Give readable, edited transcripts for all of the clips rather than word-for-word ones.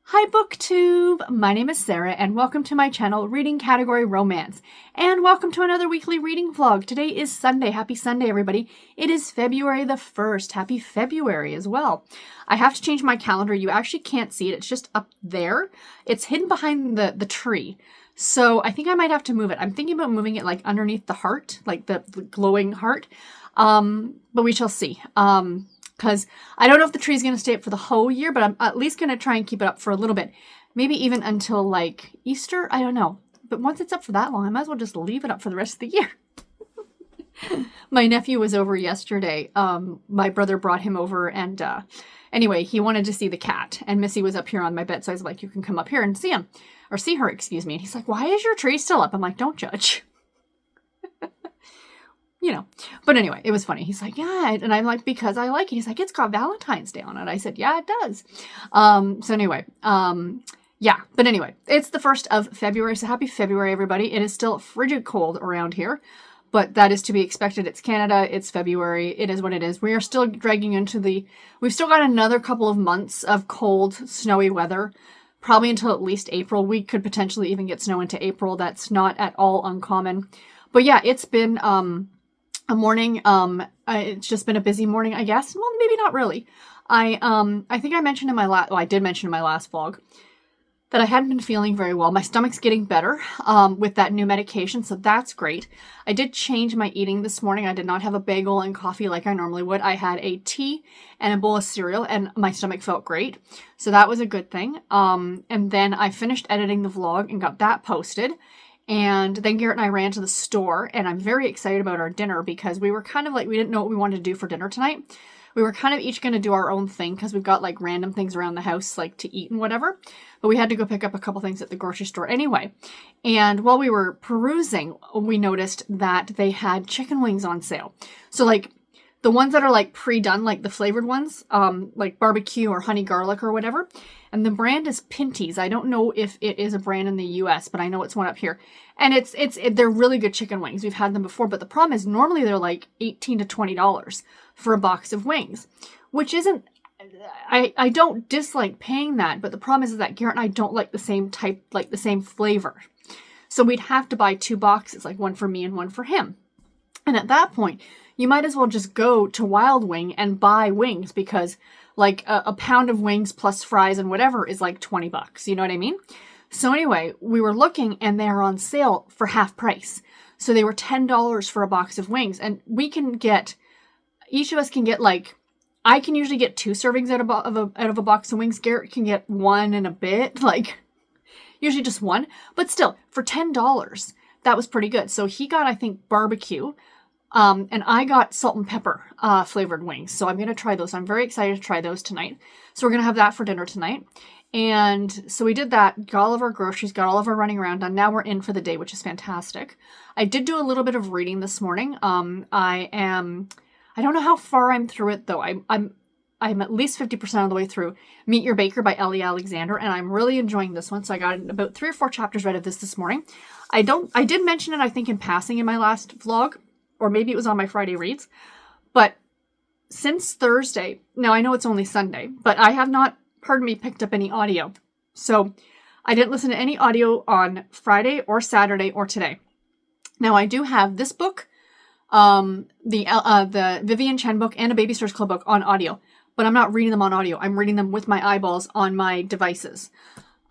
Hi BookTube! My name is Sarah and welcome to my channel, Reading Category Romance. And welcome to another weekly reading vlog. Today is Sunday. Happy Sunday, everybody. It is February the 1st. Happy February as well. I have to change my calendar. You actually can't see it. It's just up there. It's hidden behind the tree. So I think I might have to move it. I'm thinking about moving it like underneath the heart, like the glowing heart. But we shall see. Because I don't know if the tree's going to stay up for the whole year, but I'm at least going to try and keep it up for a little bit. Maybe even until like Easter. I don't know. But once it's up for that long, I might as well just leave it up for the rest of the year. My nephew was over yesterday. My brother brought him over and anyway, he wanted to see the cat. And Missy was up here on my bed. So I was like, you can come up here and see him. Or see her, excuse me. And he's like, why is your tree still up? I'm like, don't judge. You know, but anyway, it was funny. He's like, yeah, and I'm like, because I like it. He's like, it's got Valentine's Day on it. I said, yeah, it does. So anyway, yeah, but anyway, it's the 1st of February. So happy February, everybody. It is still frigid cold around here, but that is to be expected. It's Canada. It's February. It is what it is. We are still dragging into we've still got another couple of months of cold, snowy weather, probably until at least April. We could potentially even get snow into April. That's not at all uncommon. But yeah, it's been, a morning, it's just been a busy morning, I guess. Well, maybe not really. I think I mentioned in my I did mention in my last vlog that I hadn't been feeling very well. My stomach's getting better, with that new medication, so that's great. I did change my eating this morning. I did not have a bagel and coffee like I normally would. I had a tea and a bowl of cereal, and my stomach felt great. So that was a good thing. And then I finished editing the vlog and got that posted. And then Garrett and I ran to the store, and I'm very excited about our dinner because we were kind of like, we didn't know what we wanted to do for dinner tonight. We were kind of each going to do our own thing because we've got like random things around the house like to eat and whatever. But we had to go pick up a couple things at the grocery store anyway. And while we were perusing, we noticed that they had chicken wings on sale. So like the ones that are like pre-done, like the flavored ones, like barbecue or honey garlic or whatever. And the brand is Pinty's. I don't know if it is a brand in the US, but I know it's one up here. And they're really good chicken wings. We've had them before, but the problem is normally they're like $18 to $20 for a box of wings, which isn't, I don't dislike paying that, but the problem is that Garrett and I don't like the same type, like the same flavor. So we'd have to buy 2 boxes, like one for me and one for him. And at that point, you might as well just go to Wild Wing and buy wings because like a pound of wings plus fries and whatever is like $20. You know what I mean? So anyway, we were looking and they're on sale for half price. So they were $10 for a box of wings, and we can get, each of us can get like, I can usually get 2 servings out of a box of wings. Garrett can get 1 and a bit, like usually just 1, but still for $10, that was pretty good. So he got, I think, barbecue. And I got salt and pepper flavored wings. So I'm going to try those. I'm very excited to try those tonight. So we're going to have that for dinner tonight. And so we did that, got all of our groceries, got all of our running around done. Now we're in for the day, which is fantastic. I did do a little bit of reading this morning. I don't know how far I'm through it though. I'm at least 50% of the way through Meet Your Baker by Ellie Alexander, and I'm really enjoying this one. So I got about 3 or 4 chapters read of this morning. I did mention it, I think, in passing in my last vlog. Or maybe it was on my Friday reads. But since Thursday, now I know it's only Sunday, but I have not, pardon me, picked up any audio. So I didn't listen to any audio on Friday or Saturday or today. Now I do have this book, the Vivian Chen book and a Babysitter's Club book on audio, but I'm not reading them on audio. I'm reading them with my eyeballs on my devices.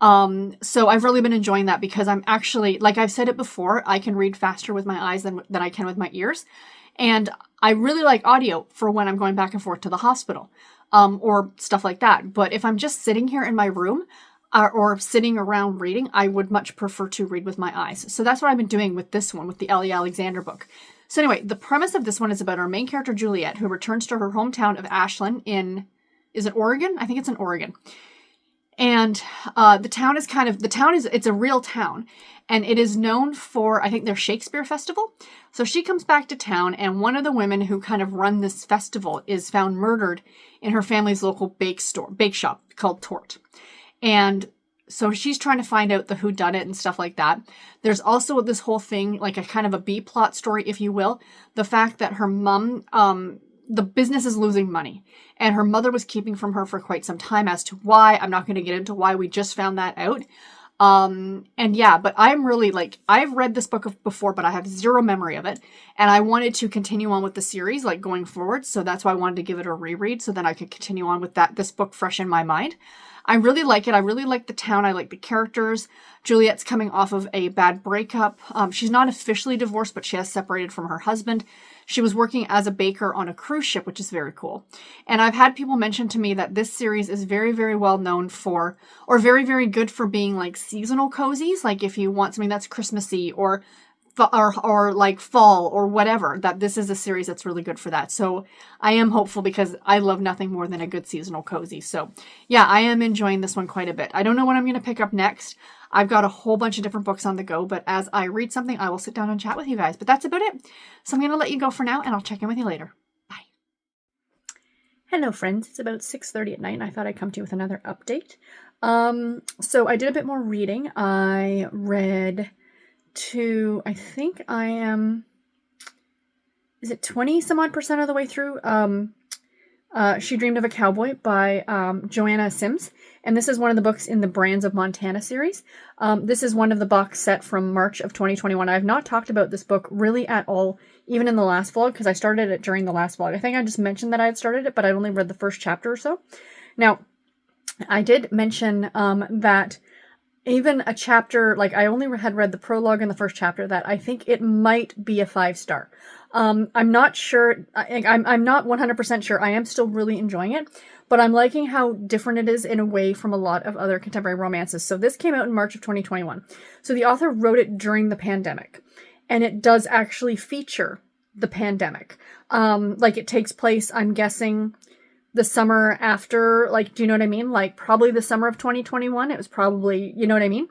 So I've really been enjoying that because I'm actually, like I've said it before, I can read faster with my eyes than I can with my ears. And I really like audio for when I'm going back and forth to the hospital, or stuff like that. But if I'm just sitting here in my room, or sitting around reading, I would much prefer to read with my eyes. So that's what I've been doing with this one, with the Ellie Alexander book. So anyway, the premise of this one is about our main character, Juliet, who returns to her hometown of Ashland is it Oregon? I think it's in Oregon. And the town is it's a real town, and it is known for, I think, their Shakespeare festival. So she comes back to town, and one of the women who kind of run this festival is found murdered in her family's local bake shop called Tort. And so she's trying to find out the whodunit and stuff like that. There's also this whole thing, like a kind of a B plot story, if you will. The fact that her mom the business is losing money, and her mother was keeping from her for quite some time as to why. I'm not going to get into why. We just found that out. And yeah, but I'm really like, I've read this book before, but I have zero memory of it. And I wanted to continue on with the series, like going forward. So that's why I wanted to give it a reread so then I could continue on with this book fresh in my mind. I really like it. I really like the town. I like the characters. Juliet's coming off of a bad breakup. She's not officially divorced, but she has separated from her husband. She was working as a baker on a cruise ship, which is very cool. And I've had people mention to me that this series is very, very well known for, or very, very good for being like seasonal cozies. Like if you want something that's Christmassy or like fall or whatever, that this is a series that's really good for that. So I am hopeful because I love nothing more than a good seasonal cozy. So yeah, I am enjoying this one quite a bit. I don't know what I'm going to pick up next. I've got a whole bunch of different books on the go, but as I read something, I will sit down and chat with you guys. But that's about it. So I'm going to let you go for now, and I'll check in with you later. Bye. Hello, friends. It's about 6:30 at night, and I thought I'd come to you with another update. So I did a bit more reading. I read I think I am, is it 20 some odd % of the way through? She Dreamed of a Cowboy by Joanna Sims. And this is one of the books in the Brands of Montana series. This is one of the box set from March of 2021. I have not talked about this book really at all, even in the last vlog, because I started it during the last vlog. I think I just mentioned that I had started it, but I'd only read the first chapter or so. Now, I did mention that even a chapter, like I only had read the prologue in the first chapter, that I think it might be a 5-star. I'm not sure. I'm not 100% sure. I am still really enjoying it, but I'm liking how different it is in a way from a lot of other contemporary romances. So this came out in March of 2021. So the author wrote it during the pandemic, and it does actually feature the pandemic. Like it takes place, I'm guessing, the summer after, like, do you know what I mean? Like probably the summer of 2021. It was probably, you know what I mean?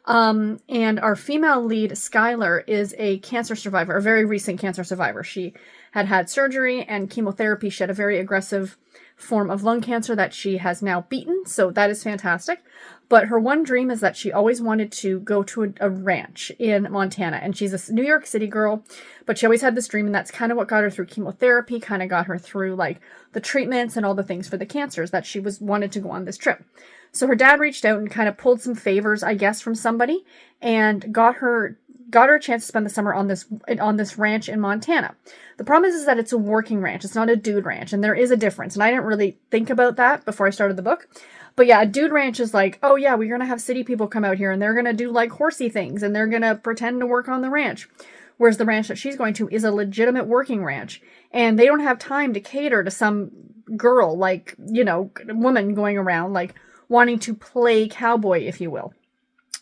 And our female lead, Skylar, is a cancer survivor, a very recent cancer survivor. She had surgery and chemotherapy. She had a very aggressive form of lung cancer that she has now beaten. So that is fantastic. But her one dream is that she always wanted to go to a ranch in Montana. And she's a New York City girl, but she always had this dream. And that's kind of what got her through chemotherapy, kind of got her through like the treatments and all the things for the cancers, that she wanted to go on this trip. So her dad reached out and kind of pulled some favors, I guess, from somebody and got her a chance to spend the summer on this ranch in Montana. The problem is that it's a working ranch. It's not a dude ranch, and there is a difference. And I didn't really think about that before I started the book. But yeah, a dude ranch is like, oh yeah, we're going to have city people come out here and they're going to do like horsey things and they're going to pretend to work on the ranch. Whereas the ranch that she's going to is a legitimate working ranch, and they don't have time to cater to some girl, like, you know, woman going around like wanting to play cowboy, if you will.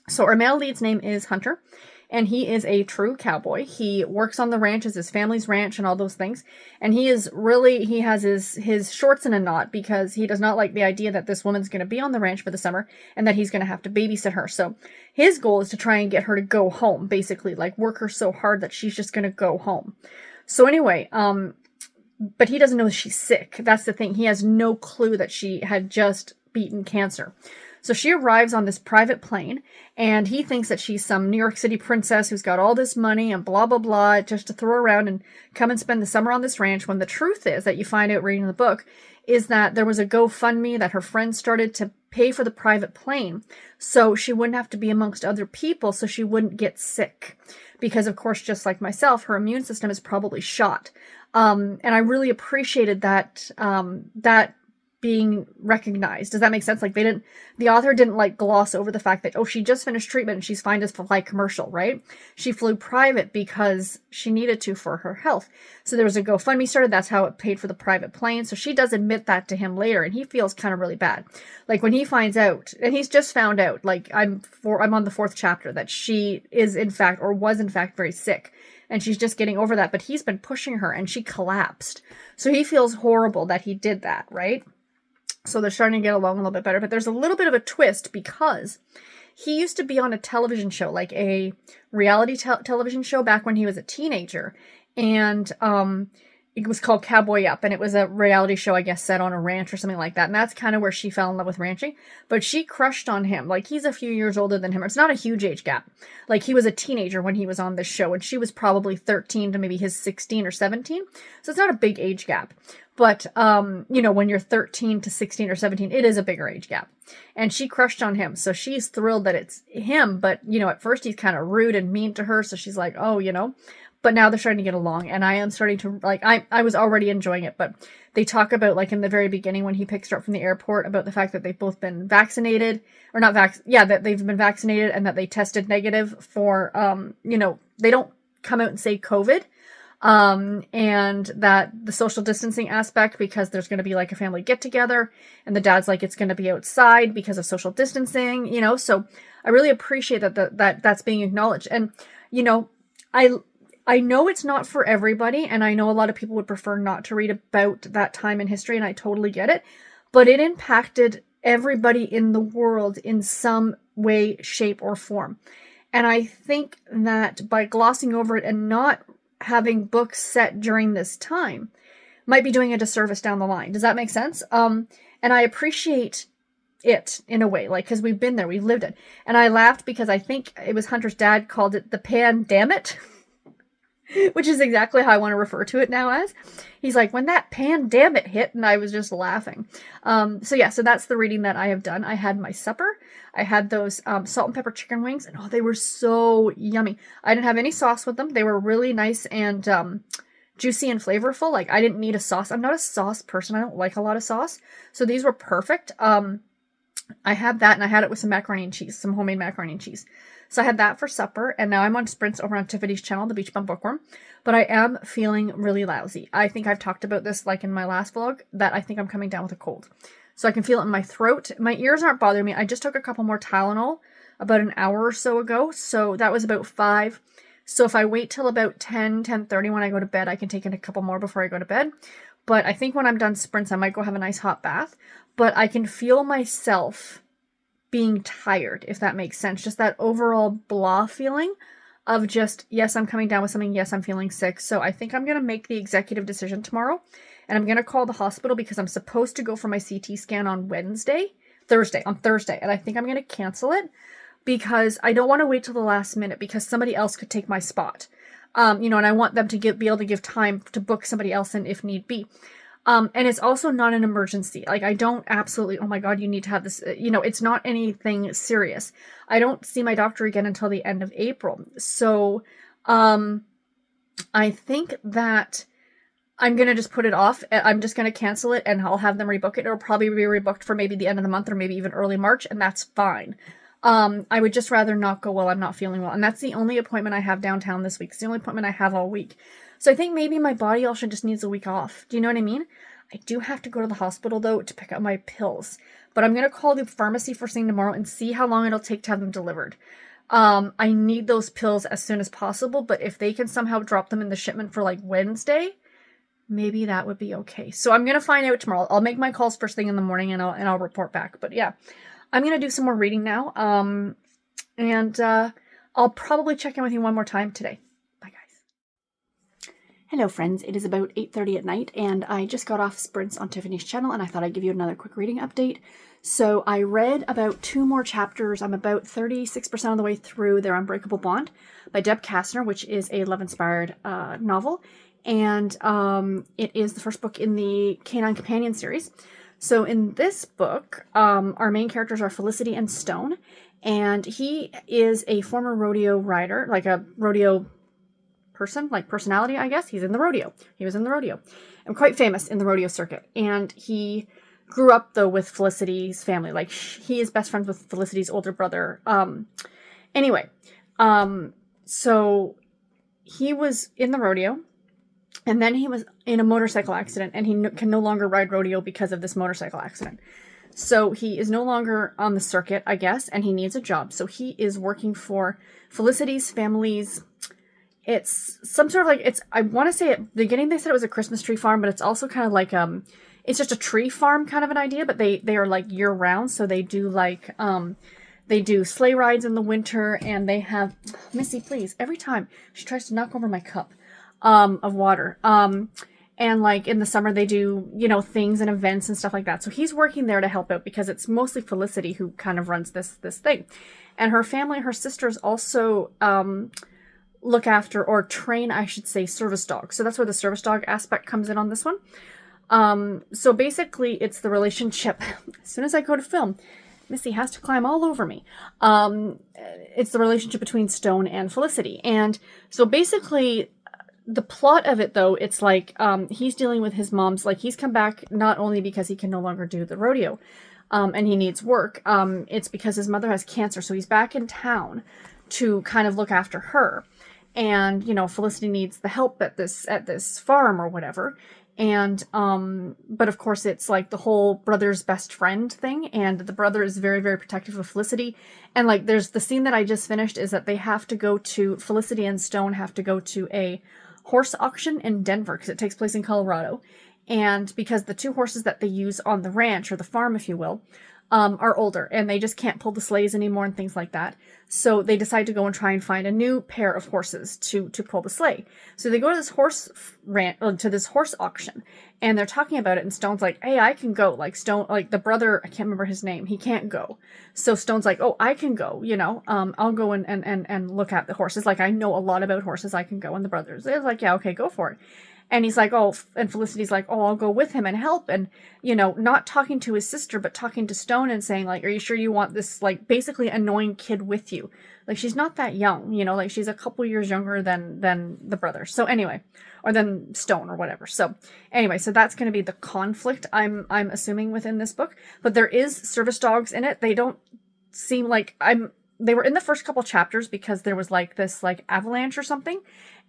So our male lead's name is Hunter, and he is a true cowboy. He works on the ranch as his family's ranch and all those things. And he has his shorts in a knot because he does not like the idea that this woman's going to be on the ranch for the summer and that he's going to have to babysit her. So his goal is to try and get her to go home, basically, like work her so hard that she's just going to go home. So anyway, but he doesn't know that she's sick. That's the thing. He has no clue that she had just beaten cancer. So she arrives on this private plane, and he thinks that she's some New York City princess who's got all this money and blah, blah, blah, just to throw around and come and spend the summer on this ranch, when the truth is that you find out reading the book is that there was a GoFundMe that her friends started to pay for the private plane so she wouldn't have to be amongst other people, so she wouldn't get sick. Because, of course, just like myself, her immune system is probably shot. And I really appreciated that being recognized. Does that make sense? Like the author didn't like gloss over the fact that, oh, she just finished treatment and she's fine to fly commercial, right? She flew private because she needed to for her health. So there was a GoFundMe started. That's how it paid for the private plane. So she does admit that to him later, and he feels kind of really bad. Like when he finds out, and he's just found out, like I'm on the 4th chapter, that she is in fact, or was in fact, very sick. And she's just getting over that, but he's been pushing her and she collapsed. So he feels horrible that he did that, right? So they're starting to get along a little bit better, but there's a little bit of a twist because he used to be on a television show, like a reality television show back when he was a teenager. And it was called Cowboy Up, and it was a reality show, I guess, set on a ranch or something like that. And that's kind of where she fell in love with ranching. But she crushed on him. Like, he's a few years older than him. It's not a huge age gap. Like, he was a teenager when he was on this show, and she was probably 13 to maybe his 16 or 17. So it's not a big age gap. But, you know, when you're 13 to 16 or 17, it is a bigger age gap. And she crushed on him. So she's thrilled that it's him. But, you know, at first he's kind of rude and mean to her. So she's like, oh, you know. But now they're starting to get along, and I am starting to, like, I was already enjoying it, but they talk about, like, in the very beginning when he picks her up from the airport, about the fact that they've both been vaccinated, or not that they've been vaccinated, and that they tested negative for, you know, they don't come out and say COVID, and that the social distancing aspect, because there's going to be, like, a family get-together, and the dad's like, it's going to be outside because of social distancing, you know, so I really appreciate that that's being acknowledged, and, you know, I know it's not for everybody, and I know a lot of people would prefer not to read about that time in history, and I totally get it, but it impacted everybody in the world in some way, shape, or form. And I think that by glossing over it and not having books set during this time might be doing a disservice down the line. Does that make sense? And I appreciate it in a way, like, because we've been there, we've lived it. And I laughed because I think it was Hunter's dad called it the pandemic. Which is exactly how I want to refer to it now as. He's like, when that pandemic hit, and I was just laughing. So that's the reading that I have done. I had my supper. I had those salt and pepper chicken wings, and they were so yummy. I didn't have any sauce with them. They were really nice and juicy and flavorful. Like, I didn't need a sauce. I'm not a sauce person. I don't like a lot of sauce. So these were perfect. I had that, and I had it with some macaroni and cheese, some homemade macaroni and cheese. So I had that for supper, and now I'm on sprints over on Tiffany's channel, The Beach Bum Bookworm, but I am feeling really lousy. I think I've talked about this, like, in my last vlog, that I think I'm coming down with a cold. So I can feel it in my throat. My ears aren't bothering me. I just took a couple more Tylenol about an hour or so ago, so that was about 5. So if I wait till about 10:30 when I go to bed, I can take in a couple more before I go to bed. But I think when I'm done sprints, I might go have a nice hot bath. But I can feel myself being tired, if that makes sense. Just that overall blah feeling of just, yes, I'm coming down with something. Yes, I'm feeling sick. So I think I'm going to make the executive decision tomorrow. And I'm going to call the hospital because I'm supposed to go for my CT scan on Thursday. And I think I'm going to cancel it because I don't want to wait till the last minute because somebody else could take my spot. You know, and I want them to be able to give time to book somebody else in if need be. And it's also not an emergency. Like, I don't absolutely, oh my God, you need to have this, you know, it's not anything serious. I don't see my doctor again until the end of April. So, I think that I'm going to just put it off. I'm just going to cancel it and I'll have them rebook it. It'll probably be rebooked for maybe the end of the month or maybe even early March, and that's fine. I would just rather not go while I'm not feeling well. And that's the only appointment I have downtown this week. It's the only appointment I have all week. So I think maybe my body also just needs a week off. Do you know what I mean? I do have to go to the hospital, though, to pick up my pills. But I'm going to call the pharmacy first thing tomorrow and see how long it'll take to have them delivered. I need those pills as soon as possible, but if they can somehow drop them in the shipment for, like, Wednesday, maybe that would be okay. So I'm going to find out tomorrow. I'll make my calls first thing in the morning and I'll report back. But yeah, I'm going to do some more reading now. And I'll probably check in with you one more time today. Bye, guys. Hello, friends. It is about 8:30 at night, and I just got off sprints on Tiffany's channel, and I thought I'd give you another quick reading update. So I read about 2 more chapters. I'm about 36% of the way through their Unbreakable Bond by Deb Kastner, which is a love-inspired novel. And it is the first book in the Canine Companion series. So in this book, our main characters are Felicity and Stone, and he is a former rodeo rider, like a rodeo person, like personality, I guess. He was in the rodeo, and quite famous in the rodeo circuit. And he grew up, though, with Felicity's family. Like, he is best friends with Felicity's older brother. So he was in the rodeo. And then he was in a motorcycle accident, and he can no longer ride rodeo because of this motorcycle accident. So he is no longer on the circuit, I guess, and he needs a job. So he is working for Felicity's family's, it's some sort of like, I want to say at the beginning they said it was a Christmas tree farm, but it's also kind of like, it's just a tree farm kind of an idea, but they are like year round. So they do like, they do sleigh rides in the winter, and they have, Missy, please, every time she tries to knock over my cup of water. And like in the summer they do, you know, things and events and stuff like that. So he's working there to help out because it's mostly Felicity who kind of runs this thing. And her family, her sisters also look after, or train, I should say, service dogs. So that's where the service dog aspect comes in on this one. So basically it's the relationship. As soon as I go to film, Missy has to climb all over me. It's the relationship between Stone and Felicity. And so basically the plot of it, though, it's like he's dealing with his mom's, like he's come back not only because he can no longer do the rodeo and he needs work. It's because his mother has cancer. So he's back in town to kind of look after her. And, you know, Felicity needs the help at this farm or whatever. And, but of course it's like the whole brother's best friend thing. And the brother is very, very protective of Felicity. And like, there's the scene that I just finished is that they have to go to, Felicity and Stone have to go to a horse auction in Denver because it takes place in Colorado. And because the 2 horses that they use on the ranch, or the farm, if you will, are older and they just can't pull the sleighs anymore and things like that. So they decide to go and try and find a new pair of horses to pull the sleigh. So they go to this horse auction, and they're talking about it. And Stone's like, "Hey, I can go." Like Stone, like the brother, I can't remember his name. He can't go. So Stone's like, "Oh, I can go. You know, I'll go and look at the horses. Like I know a lot about horses. I can go." And the brother's like, "Yeah, okay, go for it." And he's like, "Oh," and Felicity's like, "Oh, I'll go with him and help." And, you know, not talking to his sister, but talking to Stone and saying, like, "Are you sure you want this, like, basically annoying kid with you?" Like, she's not that young, you know, like, she's a couple years younger than the brother. So anyway, or than Stone or whatever. So anyway, so that's going to be the conflict, I'm assuming, within this book. But there is service dogs in it. They don't seem like they were in the first couple chapters because there was like this like avalanche or something.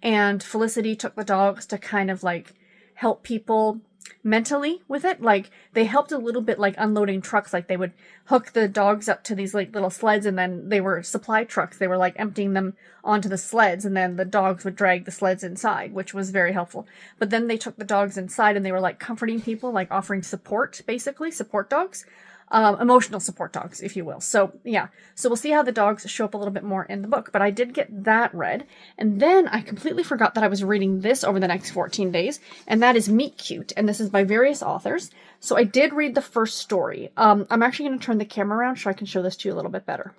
And Felicity took the dogs to kind of like help people mentally with it. Like they helped a little bit, like unloading trucks. Like they would hook the dogs up to these like little sleds, and then they were supply trucks. They were like emptying them onto the sleds, and then the dogs would drag the sleds inside, which was very helpful. But then they took the dogs inside and they were like comforting people, like offering support, basically support dogs. Emotional support dogs, if you will. So yeah, so we'll see how the dogs show up a little bit more in the book, but I did get that read. And then I completely forgot that I was reading this over the next 14 days, and that is Meet Cute, and this is by various authors. So I did read the first story. I'm actually going to turn the camera around so I can show this to you a little bit better.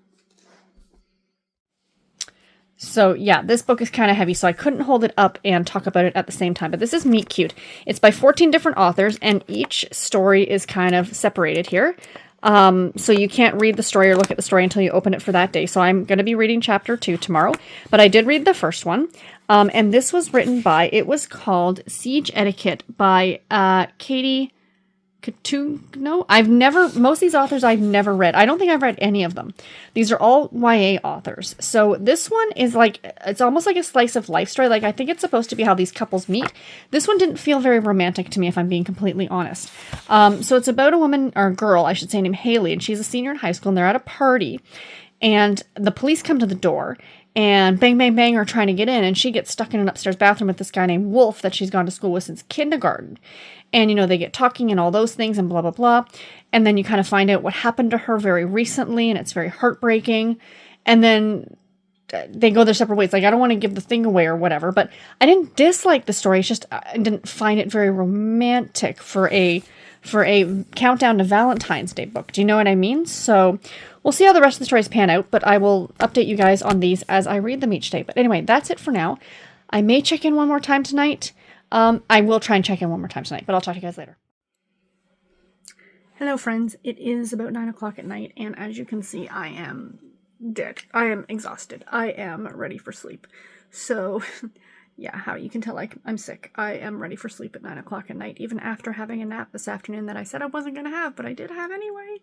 So yeah, this book is kind of heavy, so I couldn't hold it up and talk about it at the same time. But this is Meet Cute. It's by 14 different authors, and each story is kind of separated here. So you can't read the story or look at the story until you open it for that day. So I'm going to be reading chapter 2 tomorrow, but I did read the first one. And this was written by, it was called Siege Etiquette by Katie Katugno. Most of these authors I've never read. I don't think I've read any of them. These are all YA authors. So this one is like, it's almost like a slice of life story. Like I think it's supposed to be how these couples meet. This one didn't feel very romantic to me, if I'm being completely honest. So it's about a woman, or a girl, I should say, named Haley, and she's a senior in high school, and they're at a party, and the police come to the door, and bang, bang, bang are trying to get in, and she gets stuck in an upstairs bathroom with this guy named Wolf that she's gone to school with since kindergarten. And, you know, they get talking and all those things and blah, blah, blah. And then you kind of find out what happened to her very recently, and it's very heartbreaking. And then they go their separate ways. Like, I don't want to give the thing away or whatever, but I didn't dislike the story. It's just, I didn't find it very romantic for a countdown to Valentine's Day book. Do you know what I mean? So we'll see how the rest of the stories pan out, but I will update you guys on these as I read them each day. But anyway, that's it for now. I may check in one more time tonight. I will try and check in one more time tonight, but I'll talk to you guys later. Hello, friends. It is about 9 o'clock at night, and as you can see, I am dead. I am exhausted. I am ready for sleep. So, yeah, how you can tell, like, I'm sick. I am ready for sleep at 9 o'clock at night, even after having a nap this afternoon that I said I wasn't going to have, but I did have anyway,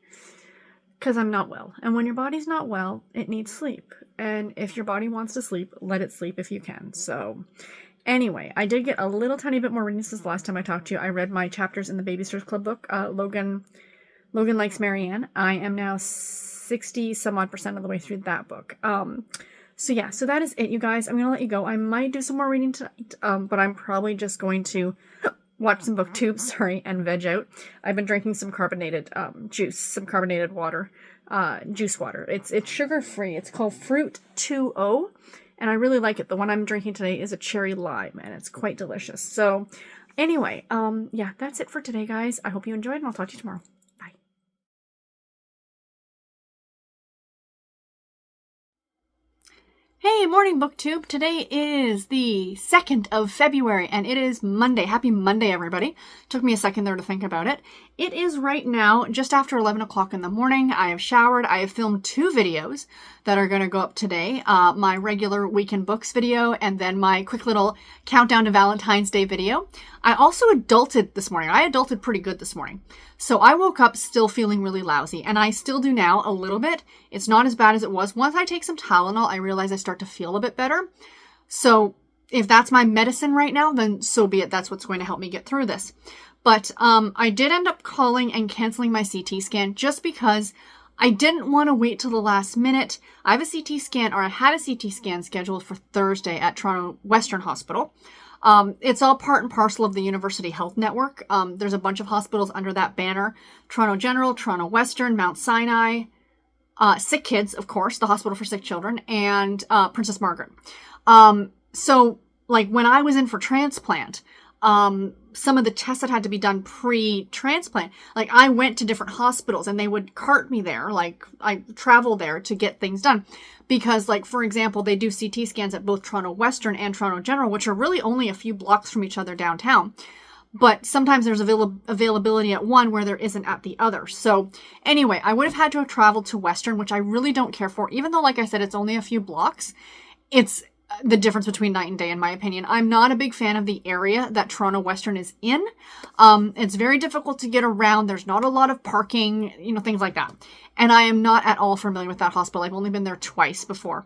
because I'm not well. And when your body's not well, it needs sleep. And if your body wants to sleep, let it sleep if you can. So anyway, I did get a little tiny bit more reading since the last time I talked to you. I read my chapters in the Babysitters Club book, Logan Likes Marianne. I am now 60 some odd % of the way through that book. So yeah, so that is it, you guys. I'm going to let you go. I might do some more reading tonight, but I'm probably just going to watch some booktubes, and veg out. I've been drinking some carbonated juice, some carbonated water, juice water. It's sugar-free. It's called Fruit 2O. And I really like it. The one I'm drinking today is a cherry lime, and it's quite delicious. So Anyway, yeah, that's it for today, guys. I hope you enjoyed, and I'll talk to you tomorrow. Bye. Hey, morning booktube. Today is the 2nd of February and it is Monday. Happy Monday, everybody. Took me a second there to think about it. It is right now just after 11 o'clock in the morning. I have showered. I have filmed 2 videos that are going to go up today. My regular Weekend Books video and then my quick little countdown to Valentine's Day video. I also adulted this morning. I adulted pretty good this morning. So I woke up still feeling really lousy, and I still do now a little bit. It's not as bad as it was. Once I take some Tylenol, I realize I start to feel a bit better. So if that's my medicine right now, then so be it. That's what's going to help me get through this. But I did end up calling and canceling my CT scan just because I didn't want to wait till the last minute. I have a CT scan, or I had a CT scan scheduled for Thursday at Toronto Western Hospital. It's all part and parcel of the University Health Network. There's a bunch of hospitals under that banner. Toronto General, Toronto Western, Mount Sinai, Sick Kids, of course, the Hospital for Sick Children, and Princess Margaret. So, like, when I was in for transplant, some of the tests that had to be done pre-transplant, like, I went to different hospitals and they would cart me there, like, I travel there to get things done. Because, like, for example, they do CT scans at both Toronto Western and Toronto General, which are really only a few blocks from each other downtown. But sometimes there's availability at one where there isn't at the other. So anyway, I would have had to have traveled to Western, which I really don't care for. Even though, like I said, it's only a few blocks, it's the difference between night and day, in my opinion. I'm not a big fan of the area that Toronto Western is in. It's very difficult to get around. There's not a lot of parking, you know, things like that. And I am not at all familiar with that hospital. I've only been there twice before.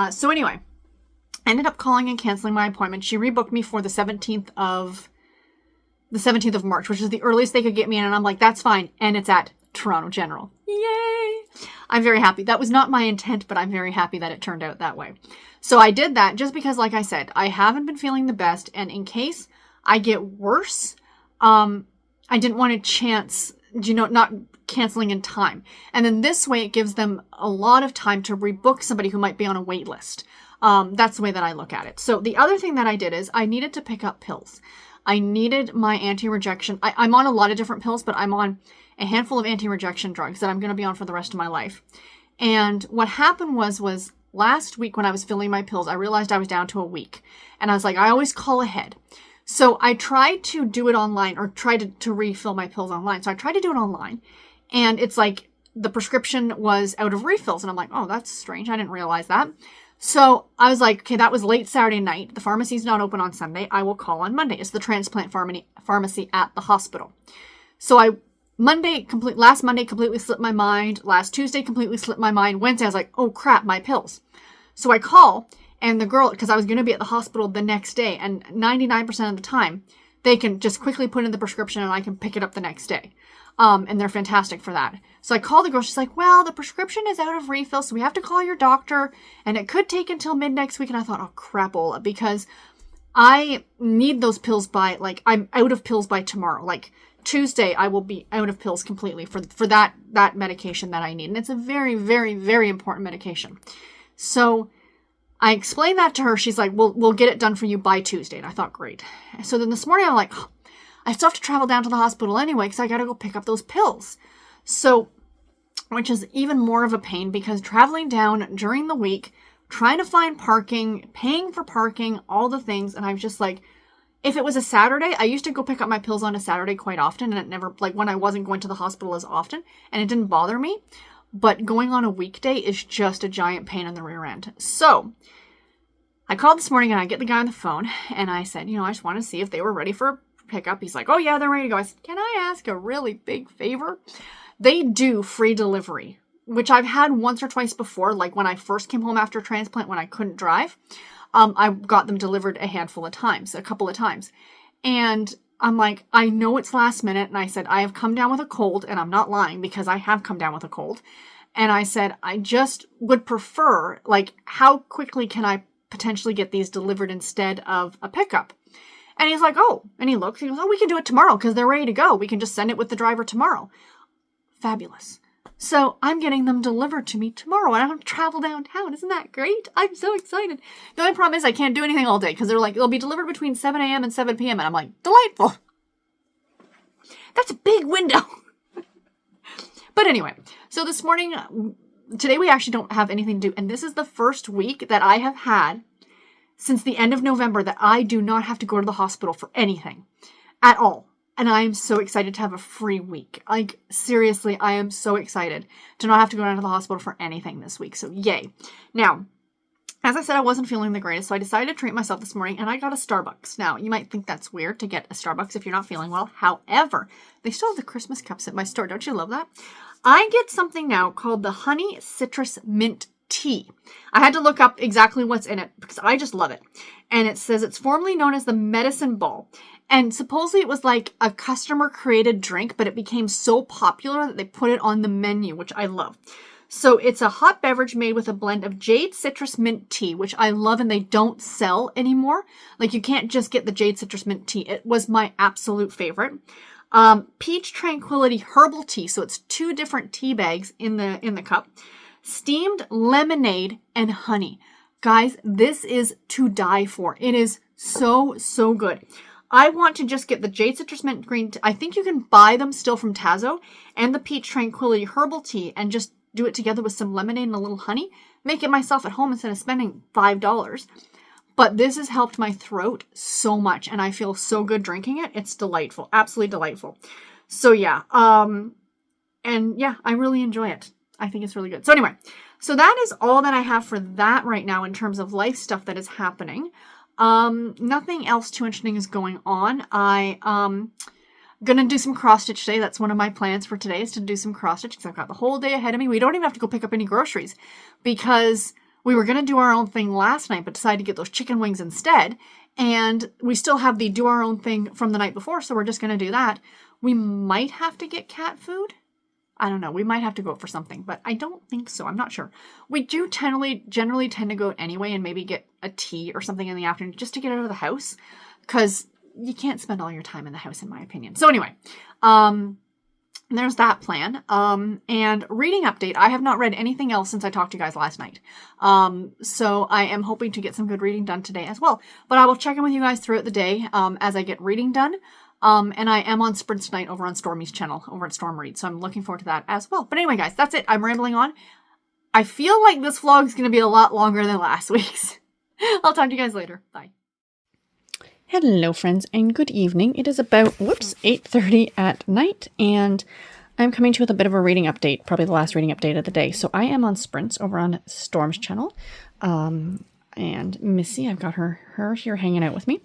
So anyway, I ended up calling and canceling my appointment. She rebooked me for the 17th of March, which is the earliest they could get me in. And I'm like, that's fine. And it's at Toronto General. Yay! I'm very happy. That was not my intent, but I'm very happy that it turned out that way. So I did that just because, like I said, I haven't been feeling the best. And in case I get worse, I didn't want to chance, not canceling in time. And then this way it gives them a lot of time to rebook somebody who might be on a wait list. That's the way that I look at it. So the other thing that I did is I needed to pick up pills. I needed my anti-rejection. I'm on a lot of different pills, but I'm on a handful of anti-rejection drugs that I'm going to be on for the rest of my life. And what happened was last week when I was filling my pills, I realized I was down to a week. And I was like, I always call ahead. So I tried to do it online, or tried to refill my pills online. So I tried to do it online. And it's like the prescription was out of refills. And I'm like, oh, that's strange. I didn't realize that. So I was like, okay, that was late Saturday night. The pharmacy's not open on Sunday. I will call on Monday. It's the transplant pharmacy at the hospital. So last Monday completely slipped my mind. Last Tuesday completely slipped my mind. Wednesday I was like, oh crap, my pills. So I call, and the girl, because I was going to be at the hospital the next day, and 99% of the time they can just quickly put in the prescription and I can pick it up the next day. And they're fantastic for that. So I called the girl. She's like, well, the prescription is out of refill, so we have to call your doctor, and it could take until mid next week. And I thought, oh, crapola, because I need those pills by, like, I'm out of pills by tomorrow. Like, Tuesday, I will be out of pills completely for that medication that I need. And it's a very, very, very important medication. So I explained that to her. She's like, we'll get it done for you by Tuesday. And I thought, great. So then this morning, I'm like, oh, I still have to travel down to the hospital anyway because I got to go pick up those pills. So, which is even more of a pain because traveling down during the week, trying to find parking, paying for parking, all the things. And I'm just like, if it was a Saturday, I used to go pick up my pills on a Saturday quite often. And it never, like when I wasn't going to the hospital as often, and it didn't bother me. But going on a weekday is just a giant pain in the rear end. So I called this morning and I get the guy on the phone and I said, I just want to see if they were ready for pickup. He's like, oh yeah, they're ready to go. I said, can I ask a really big favor? They do free delivery, which I've had once or twice before. Like when I first came home after transplant, when I couldn't drive, I got them delivered a couple of times. And I'm like, I know it's last minute. And I said, I have come down with a cold, and I'm not lying because I have come down with a cold. And I said, I just would prefer, like, how quickly can I potentially get these delivered instead of a pickup? And he's like, oh, and he looks, he goes, oh, we can do it tomorrow because they're ready to go. We can just send it with the driver tomorrow. Fabulous. So I'm getting them delivered to me tomorrow and I don't have to travel downtown. Isn't that great? I'm so excited. The only problem is I can't do anything all day because they're like, they'll be delivered between 7 a.m. and 7 p.m. And I'm like, delightful. That's a big window. But anyway, so this morning, today we actually don't have anything to do. And this is the first week that I have had since the end of November that I do not have to go to the hospital for anything at all. And I am so excited to have a free week. Like, seriously, I am so excited to not have to go down to the hospital for anything this week. So, yay. Now, as I said, I wasn't feeling the greatest, so I decided to treat myself this morning, and I got a Starbucks. Now, you might think that's weird to get a Starbucks if you're not feeling well. However, they still have the Christmas cups at my store. Don't you love that? I get something now called the Honey Citrus Mint Tea. I had to look up exactly what's in it because I just love it. And it says it's formerly known as the medicine ball. And supposedly it was like a customer created drink, but it became so popular that they put it on the menu, which I love. So it's a hot beverage made with a blend of jade citrus mint tea, which I love and they don't sell anymore. Like you can't just get the jade citrus mint tea. It was my absolute favorite. Peach tranquility herbal tea. So it's 2 different tea bags in the cup. Steamed lemonade and honey. Guys, this is to die for. It is so, so good. I want to just get the jade citrus mint green tea. I think you can buy them still from Tazo and the peach tranquility herbal tea and just do it together with some lemonade and a little honey. Make it myself at home instead of spending $5. But this has helped my throat so much and I feel so good drinking it. It's delightful. Absolutely delightful. So yeah. And yeah, I really enjoy it. I think it's really good. So anyway, so that is all that I have for that right now in terms of life stuff that is happening. Nothing else too interesting is going on. I'm gonna do some cross stitch today. That's one of my plans for today is to do some cross stitch because I've got the whole day ahead of me. We don't even have to go pick up any groceries because we were gonna do our own thing last night, but decided to get those chicken wings instead. And we still have the do our own thing from the night before, so we're just gonna do that. We might have to get cat food. I don't know. We might have to go for something, but I don't think so. I'm not sure. We do generally tend to go anyway and maybe get a tea or something in the afternoon just to get out of the house because you can't spend all your time in the house, in my opinion. So anyway, there's that plan. And reading update. I have not read anything else since I talked to you guys last night. So I am hoping to get some good reading done today as well. But I will check in with you guys throughout the day as I get reading done. And I am on Sprint tonight over on Stormy's channel, over at Storm Read. So I'm looking forward to that as well. But anyway, guys, that's it. I'm rambling on. I feel like this vlog is going to be a lot longer than last week's. I'll talk to you guys later. Bye. Hello, friends, and good evening. It is about, 8:30 at night, and I'm coming to you with a bit of a reading update, probably the last reading update of the day. So I am on Sprints over on Storm's channel. And Missy, I've got her here hanging out with me.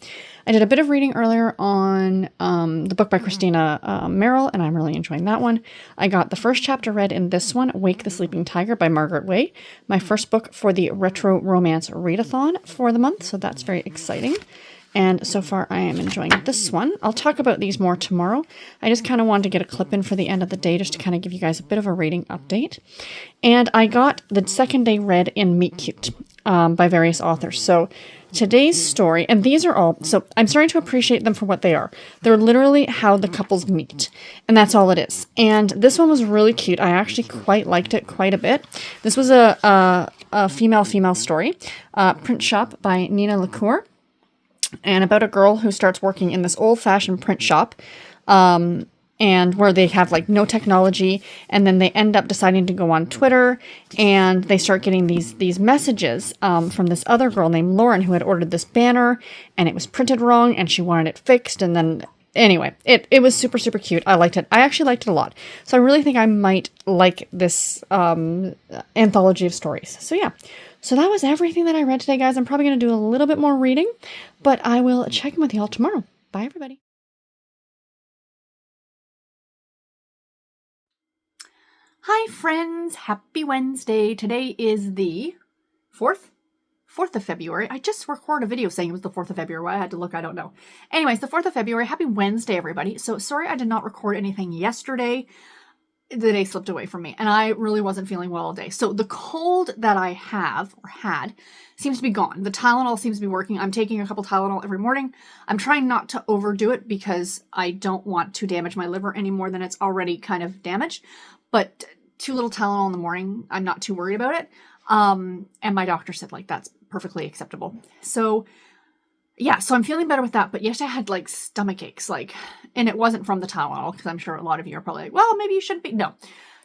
I did a bit of reading earlier on the book by Christina Merrill, and I'm really enjoying that one. I got the first chapter read in this one, Wake the Sleeping Tiger by Margaret Way, my first book for the Retro Romance Readathon for the month, so that's very exciting. And so far, I am enjoying this one. I'll talk about these more tomorrow. I just kind of wanted to get a clip in for the end of the day just to kind of give you guys a bit of a reading update. And I got the second day read in Meet Cute by various authors. So today's story, and these are all, so I'm starting to appreciate them for what they are. They're literally how the couples meet, and that's all it is. And this one was really cute. I actually quite liked it quite a bit. This was a female story, Print Shop by Nina LaCour. And about a girl who starts working in this old-fashioned print shop, and where they have like no technology, and then they end up deciding to go on Twitter, and they start getting these messages from this other girl named Lauren who had ordered this banner, and it was printed wrong, and she wanted it fixed, and then anyway, it was super, super cute. I liked it. I actually liked it a lot. So I really think I might like this anthology of stories. So yeah. So that was everything that I read today, guys. I'm probably going to do a little bit more reading, but I will check in with y'all tomorrow. Bye, everybody. Hi, friends. Happy Wednesday. Today is the 4th of February. I just recorded a video saying it was the 4th of February. Why I had to look, I don't know. Anyways, the 4th of February. Happy Wednesday, everybody. So sorry I did not record anything yesterday. The day slipped away from me and I really wasn't feeling well all day. So the cold that I have or had seems to be gone. The Tylenol seems to be working. I'm taking a couple Tylenol every morning. I'm trying not to overdo it because I don't want to damage my liver any more than it's already kind of damaged. But too little Tylenol in the morning, I'm not too worried about it. And my doctor said like that's perfectly acceptable. So yeah, so I'm feeling better with that. But yesterday I had like stomach aches, like, and it wasn't from the Tylenol, because I'm sure a lot of you are probably like, well, maybe you shouldn't be. No,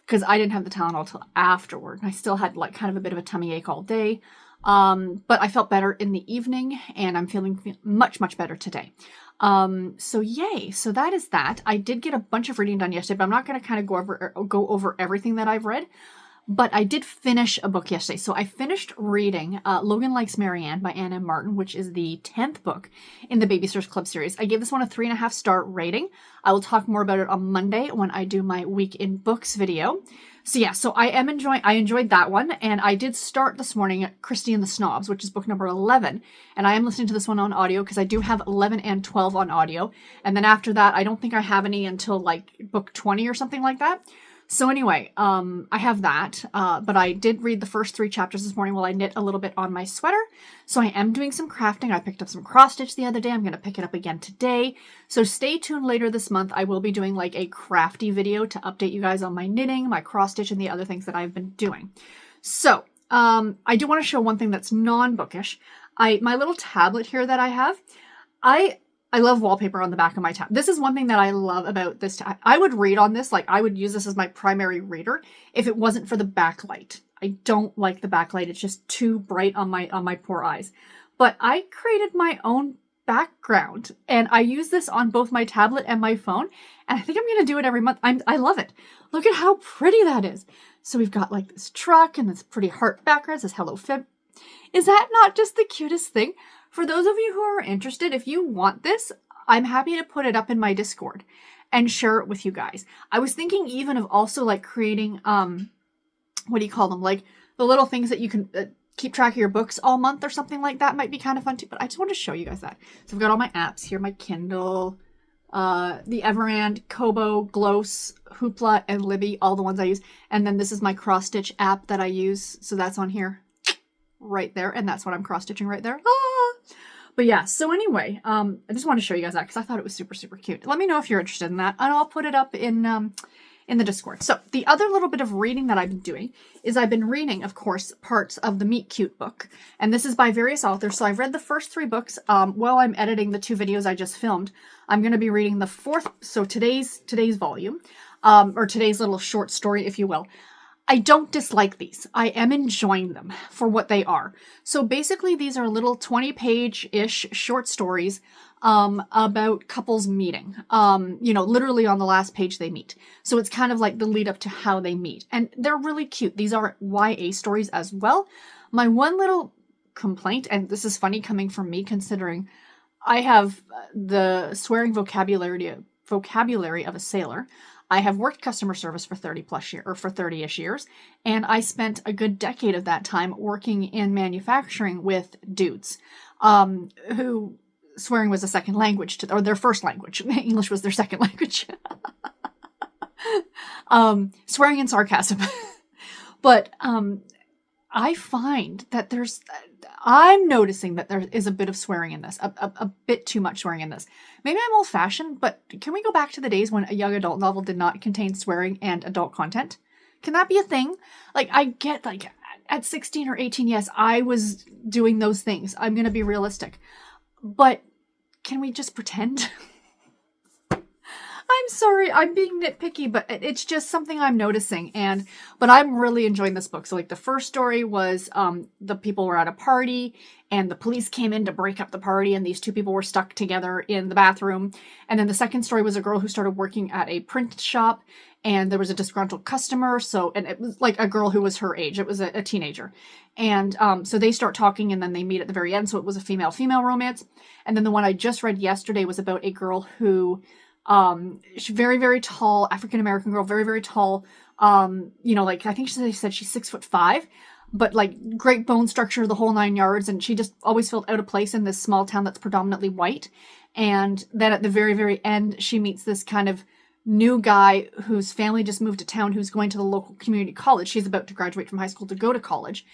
because I didn't have the Tylenol till afterward. I still had like kind of a bit of a tummy ache all day. But I felt better in the evening, and I'm feeling much, much better today. So yay. So that is that. I did get a bunch of reading done yesterday, but I'm not going to kind of go over everything that I've read. But I did finish a book yesterday. So I finished reading Logan Likes Marianne by Anna M. Martin, which is the 10th book in the Babysitters Club series. I gave this one a 3.5-star rating. I will talk more about it on Monday when I do my Week in Books video. So yeah, so I enjoyed that one. And I did start this morning Christy and the Snobs, which is book number 11. And I am listening to this one on audio because I do have 11 and 12 on audio. And then after that, I don't think I have any until like book 20 or something like that. So anyway, I have that, but I did read the first 3 chapters this morning while I knit a little bit on my sweater. So I am doing some crafting. I picked up some cross stitch the other day. I'm going to pick it up again today. So stay tuned later this month. I will be doing like a crafty video to update you guys on my knitting, my cross stitch, and the other things that I've been doing. So, I do want to show one thing that's non-bookish. My little tablet here that I have, I love wallpaper on the back of my tab. This is one thing that I love about this tab. I would read on this, like I would use this as my primary reader if it wasn't for the backlight. I don't like the backlight. It's just too bright on my poor eyes. But I created my own background and I use this on both my tablet and my phone. And I think I'm going to do it every month. I love it. Look at how pretty that is. So we've got like this truck and this pretty heart background. It says Hello Feb. Is that not just the cutest thing? For those of you who are interested, if you want this, I'm happy to put it up in my Discord and share it with you guys. I was thinking even of also like creating, what do you call them? Like the little things that you can keep track of your books all month or something like that might be kind of fun too. But I just want to show you guys that. So I've got all my apps here, my Kindle, the Everand, Kobo, Gloss, Hoopla, and Libby, all the ones I use. And then this is my cross stitch app that I use. So that's on here right there. And that's what I'm cross stitching right there. But yeah, so anyway, I just want to show you guys that because I thought it was super, super cute. Let me know if you're interested in that, and I'll put it up in the Discord. So the other little bit of reading that I've been doing is I've been reading, of course, parts of the Meet Cute book. And this is by various authors. So I've read the first 3 books. While I'm editing the 2 videos I just filmed, I'm going to be reading the 4th, so today's volume, or today's little short story, if you will. I don't dislike these. I am enjoying them for what they are. So basically these are little 20-page-ish short stories about couples meeting. Literally on the last page they meet. So it's kind of like the lead up to how they meet. And they're really cute. These are YA stories as well. My one little complaint, and this is funny coming from me considering I have the swearing vocabulary of a sailor. I have worked customer service for 30-ish years, and I spent a good decade of that time working in manufacturing with dudes, who swearing was a second language or their first language. English was their second language. Swearing and sarcasm. But, I find that I'm noticing that there is a bit of swearing in this, a bit too much swearing in this. Maybe I'm old fashioned, but can we go back to the days when a young adult novel did not contain swearing and adult content? Can that be a thing? Like, I get like at 16 or 18, yes, I was doing those things. I'm going to be realistic, but can we just pretend? I'm sorry, I'm being nitpicky, but it's just something I'm noticing. But I'm really enjoying this book. So like the first story was the people were at a party and the police came in to break up the party and these 2 people were stuck together in the bathroom. And then the second story was a girl who started working at a print shop and there was a disgruntled customer. And it was like a girl who was her age. It was a teenager. And so they start talking and then they meet at the very end. So it was a female-female romance. And then the one I just read yesterday was about a girl who she's very, very tall, African-American girl, very, very tall. Like I think they said she's 6'5", but like great bone structure, the whole 9 yards. And she just always felt out of place in this small town that's predominantly white. And then at the very, very end, she meets this kind of new guy whose family just moved to town, who's going to the local community college. She's about to graduate from high school to go to college.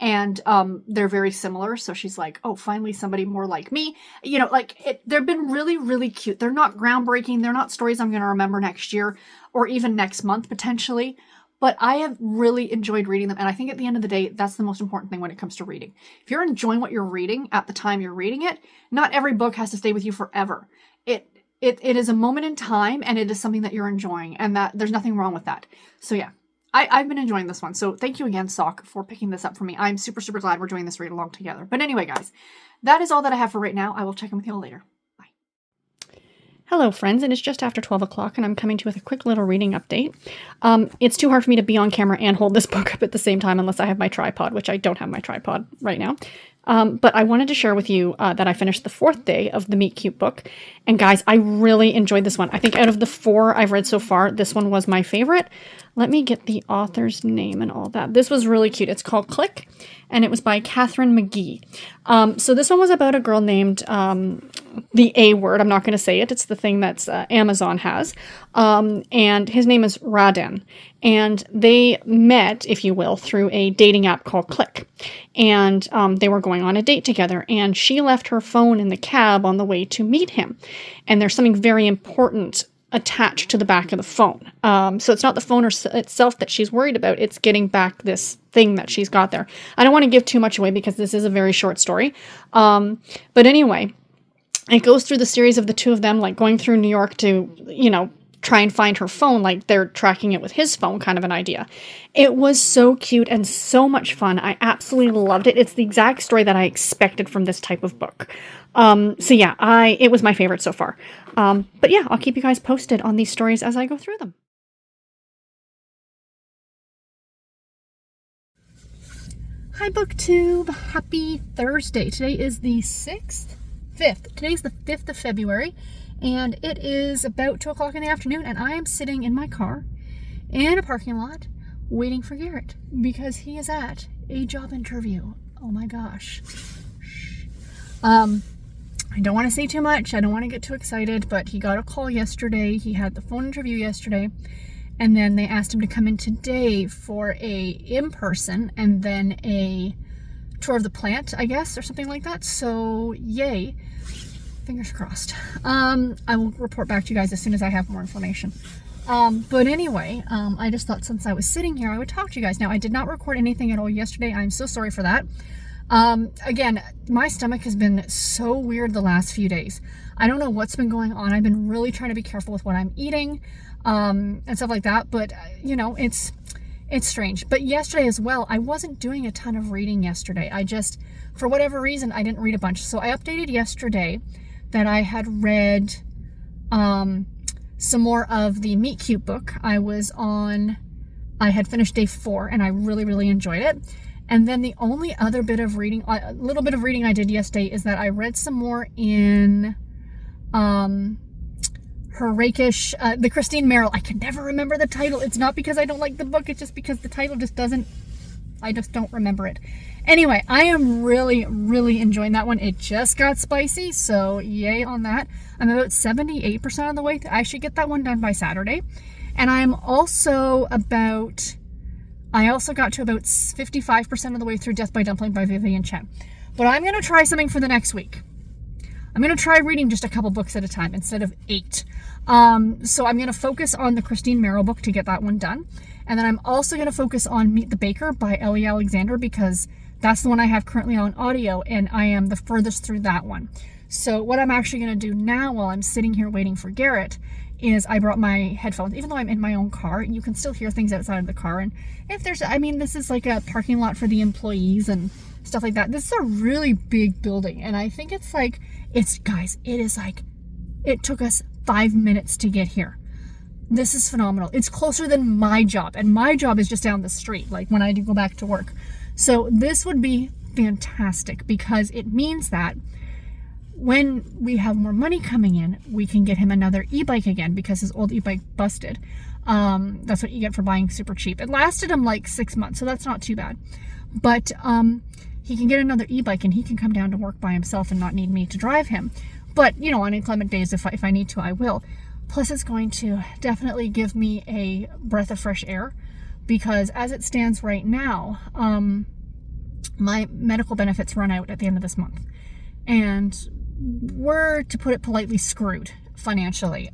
And they're very similar. So she's like, oh, finally somebody more like me. They've been really, really cute. They're not groundbreaking. They're not stories I'm going to remember next year or even next month, potentially. but I have really enjoyed reading them. And I think at the end of the day, that's the most important thing when it comes to reading. If you're enjoying what you're reading at the time you're reading it, not every book has to stay with you forever. It is a moment in time, and it is something that you're enjoying, and that there's nothing wrong with that. So yeah, I've been enjoying this one. So thank you again, Sock, for picking this up for me. I'm super, super glad we're doing this read along together. But anyway, guys, that is all that I have for right now. I will check in with you all later. Hello, friends. It is just after 12 o'clock, and I'm coming to you with a quick little reading update. It's too hard for me to be on camera and hold this book up at the same time unless I have my tripod, which I don't have my tripod right now. But I wanted to share with you that I finished the 4th day of the Meet Cute book. And guys, I really enjoyed this one. I think out of the 4 I've read so far, this one was my favorite. Let me get the author's name and all that. This was really cute. It's called Click, and it was by Catherine McGee. So this one was about a girl named the A word. I'm not going to say it. It's the thing that's Amazon has. And his name is Raden. And they met, if you will, through a dating app called Click. And they were going on a date together. And she left her phone in the cab on the way to meet him. And there's something very important attached to the back of the phone. So it's not the phone itself that she's worried about. It's getting back this thing that she's got there. I don't want to give too much away because this is a very short story. But anyway, it goes through the series of the two of them, like going through New York to, try and find her phone, like they're tracking it with his phone, kind of an idea. It was so cute and so much fun. I absolutely loved it. It's the exact story that I expected from this type of book. So yeah, it was my favorite so far. But yeah, I'll keep you guys posted on these stories as I go through them. Hi BookTube, happy Thursday. Today is the 5th. Today's the 5th of February. And it is about 2 o'clock in the afternoon, and I am sitting in my car in a parking lot waiting for Garrett because he is at a job interview. Oh my gosh. I don't want to say too much. I don't want to get too excited, but he got a call yesterday. He had the phone interview yesterday, and then they asked him to come in today for a in-person and then a tour of the plant, I guess, or something like that. So yay. Fingers crossed. I will report back to you guys as soon as I have more information. But anyway, I just thought since I was sitting here, I would talk to you guys. Now, I did not record anything at all yesterday. I'm so sorry for that. Again, my stomach has been so weird the last few days. I don't know what's been going on. I've been really trying to be careful with what I'm eating, and stuff like that. But, it's strange. But yesterday as well, I wasn't doing a ton of reading yesterday. For whatever reason, I didn't read a bunch. So I updated yesterday that I had read some more of the Meet Cute book. I had finished day 4 and I really, really enjoyed it. And then the only other bit of reading, a little bit of reading I did yesterday is that I read some more in her rakish, the Christine Merrill. I can never remember the title. It's not because I don't like the book. It's just because the title I just don't remember it. Anyway, I am really, really enjoying that one. It just got spicy, so yay on that. I'm about 78% of the way. I should get that one done by Saturday. And I also got to about 55% of the way through Death by Dumpling by Vivian Chen. But I'm going to try something for the next week. I'm going to try reading just a couple books at a time instead of 8. So I'm going to focus on the Christine Merrill book to get that one done. And then I'm also going to focus on Meet the Baker by Ellie Alexander because that's the one I have currently on audio and I am the furthest through that one. So what I'm actually going to do now while I'm sitting here waiting for Garrett is I brought my headphones. Even though I'm in my own car, you can still hear things outside of the car. And this is like a parking lot for the employees and stuff like that. This is a really big building. And I think it took us 5 minutes to get here. This is phenomenal. It's closer than my job. And my job is just down the street, like when I do go back to work. So this would be fantastic because it means that when we have more money coming in, we can get him another e-bike again because his old e-bike busted. That's what you get for buying super cheap. It lasted him like 6 months, so that's not too bad. But he can get another e-bike and he can come down to work by himself and not need me to drive him. But, on inclement days, if I need to, I will. Plus, it's going to definitely give me a breath of fresh air because as it stands right now, my medical benefits run out at the end of this month. And we're, to put it politely, screwed financially.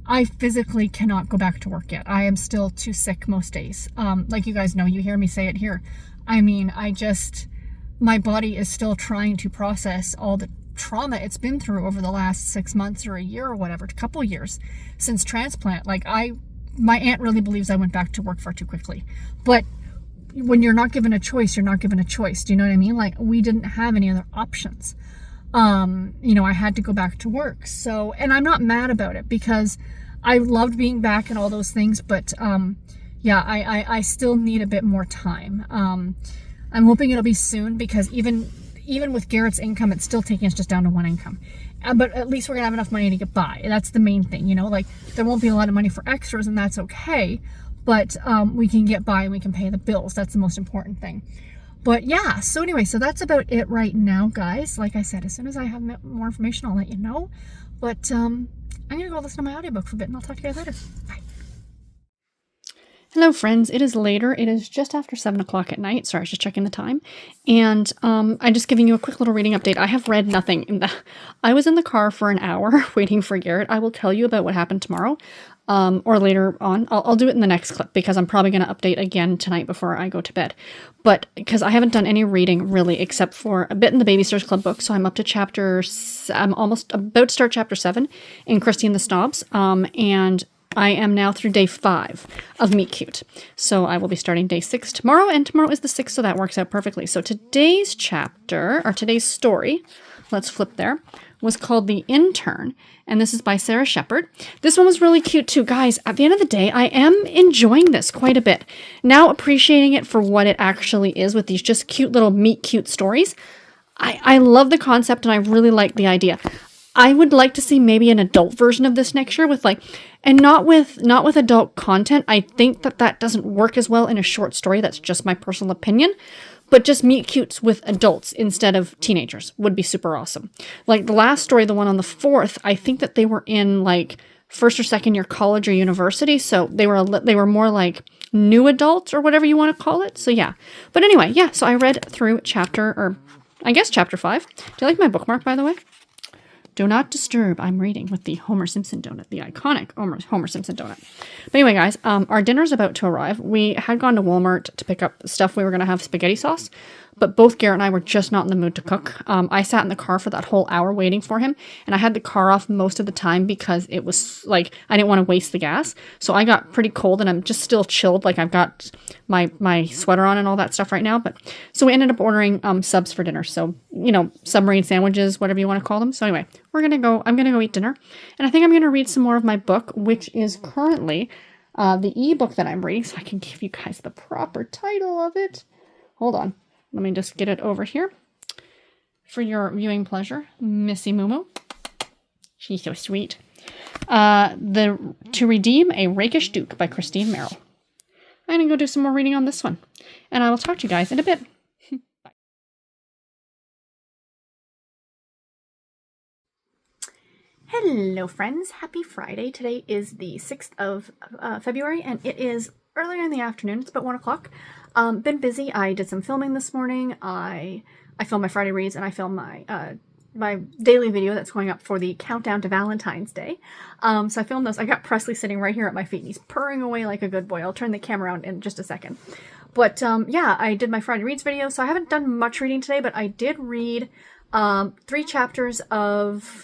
I physically cannot go back to work yet. I am still too sick most days. Like you guys know, you hear me say it here. I mean, my body is still trying to process all the trauma it's been through over the last 6 months or a year or whatever, a couple years since transplant. Like my aunt really believes I went back to work far too quickly. But when you're not given a choice, you're not given a choice. Do you know what I mean? Like, we didn't have any other options. I had to go back to work. So, and I'm not mad about it because I loved being back and all those things, but I still need a bit more time. I'm hoping it'll be soon because even with Garrett's income, it's still taking us just down to one income. But at least we're gonna have enough money to get by. That's the main thing, like there won't be a lot of money for extras, and that's okay. But we can get by and we can pay the bills. That's the most important thing. But yeah, so anyway, so that's about it right now, guys. Like I said, as soon as I have more information, I'll let you know. But I'm gonna go listen to my audiobook for a bit, and I'll talk to you guys later. Bye. Hello, friends. It is later. It is just after 7 o'clock at night. Sorry, I was just checking the time. And I'm just giving you a quick little reading update. I have read nothing. I was in the car for an hour waiting for Garrett. I will tell you about what happened tomorrow or later on. I'll do it in the next clip because I'm probably going to update again tonight before I go to bed. But because I haven't done any reading really except for a bit in the Babysitters Club book. So I'm up to I'm almost about to start chapter 7 in Christy and the Snobs. And I am now through day 5 of Meet Cute. So I will be starting day 6 tomorrow, and tomorrow is the 6th, so that works out perfectly. So today's chapter, or today's story, let's flip there, was called The Intern, and this is by Sarah Shepard. This one was really cute too. Guys, at the end of the day, I am enjoying this quite a bit. Now appreciating it for what it actually is with these just cute little Meet Cute stories. I love the concept, and I really like the idea. I would like to see maybe an adult version of this next year with and not with adult content. I think that doesn't work as well in a short story. That's just my personal opinion. But just Meet Cutes with adults instead of teenagers would be super awesome. Like the last story, the one on the 4th, I think that they were in first or second year college or university. So they were more like new adults or whatever you want to call it. So yeah. But anyway, yeah. So I read through chapter 5. Do you like my bookmark, by the way? Do not disturb. I'm reading with the Homer Simpson donut, the iconic Homer Simpson donut. But anyway, guys, our dinner's about to arrive. We had gone to Walmart to pick up stuff. We were going to have spaghetti sauce, but both Garrett and I were just not in the mood to cook. I sat in the car for that whole hour waiting for him, and I had the car off most of the time because it was I didn't want to waste the gas. So I got pretty cold, and I'm just still chilled. I've got my sweater on and all that stuff right now. But so we ended up ordering subs for dinner. So, submarine sandwiches, whatever you want to call them. So anyway, I'm going to go eat dinner. And I think I'm going to read some more of my book, which is currently the ebook that I'm reading. So I can give you guys the proper title of it. Hold on. Let me just get it over here for your viewing pleasure. Missy Moo. She's so sweet. To Redeem a Rakish Duke by Christine Merrill. I'm going to go do some more reading on this one. And I will talk to you guys in a bit. Bye. Hello, friends. Happy Friday. Today is the 6th of February, and it is earlier in the afternoon. It's about 1 o'clock. Been busy. I did some filming this morning. I filmed my Friday reads, and I filmed my daily video that's going up for the countdown to Valentine's Day. So I filmed those. I got Presley sitting right here at my feet, and he's purring away like a good boy. I'll turn the camera around in just a second. But yeah, I did my Friday reads video, so I haven't done much reading today, but I did read 3 chapters of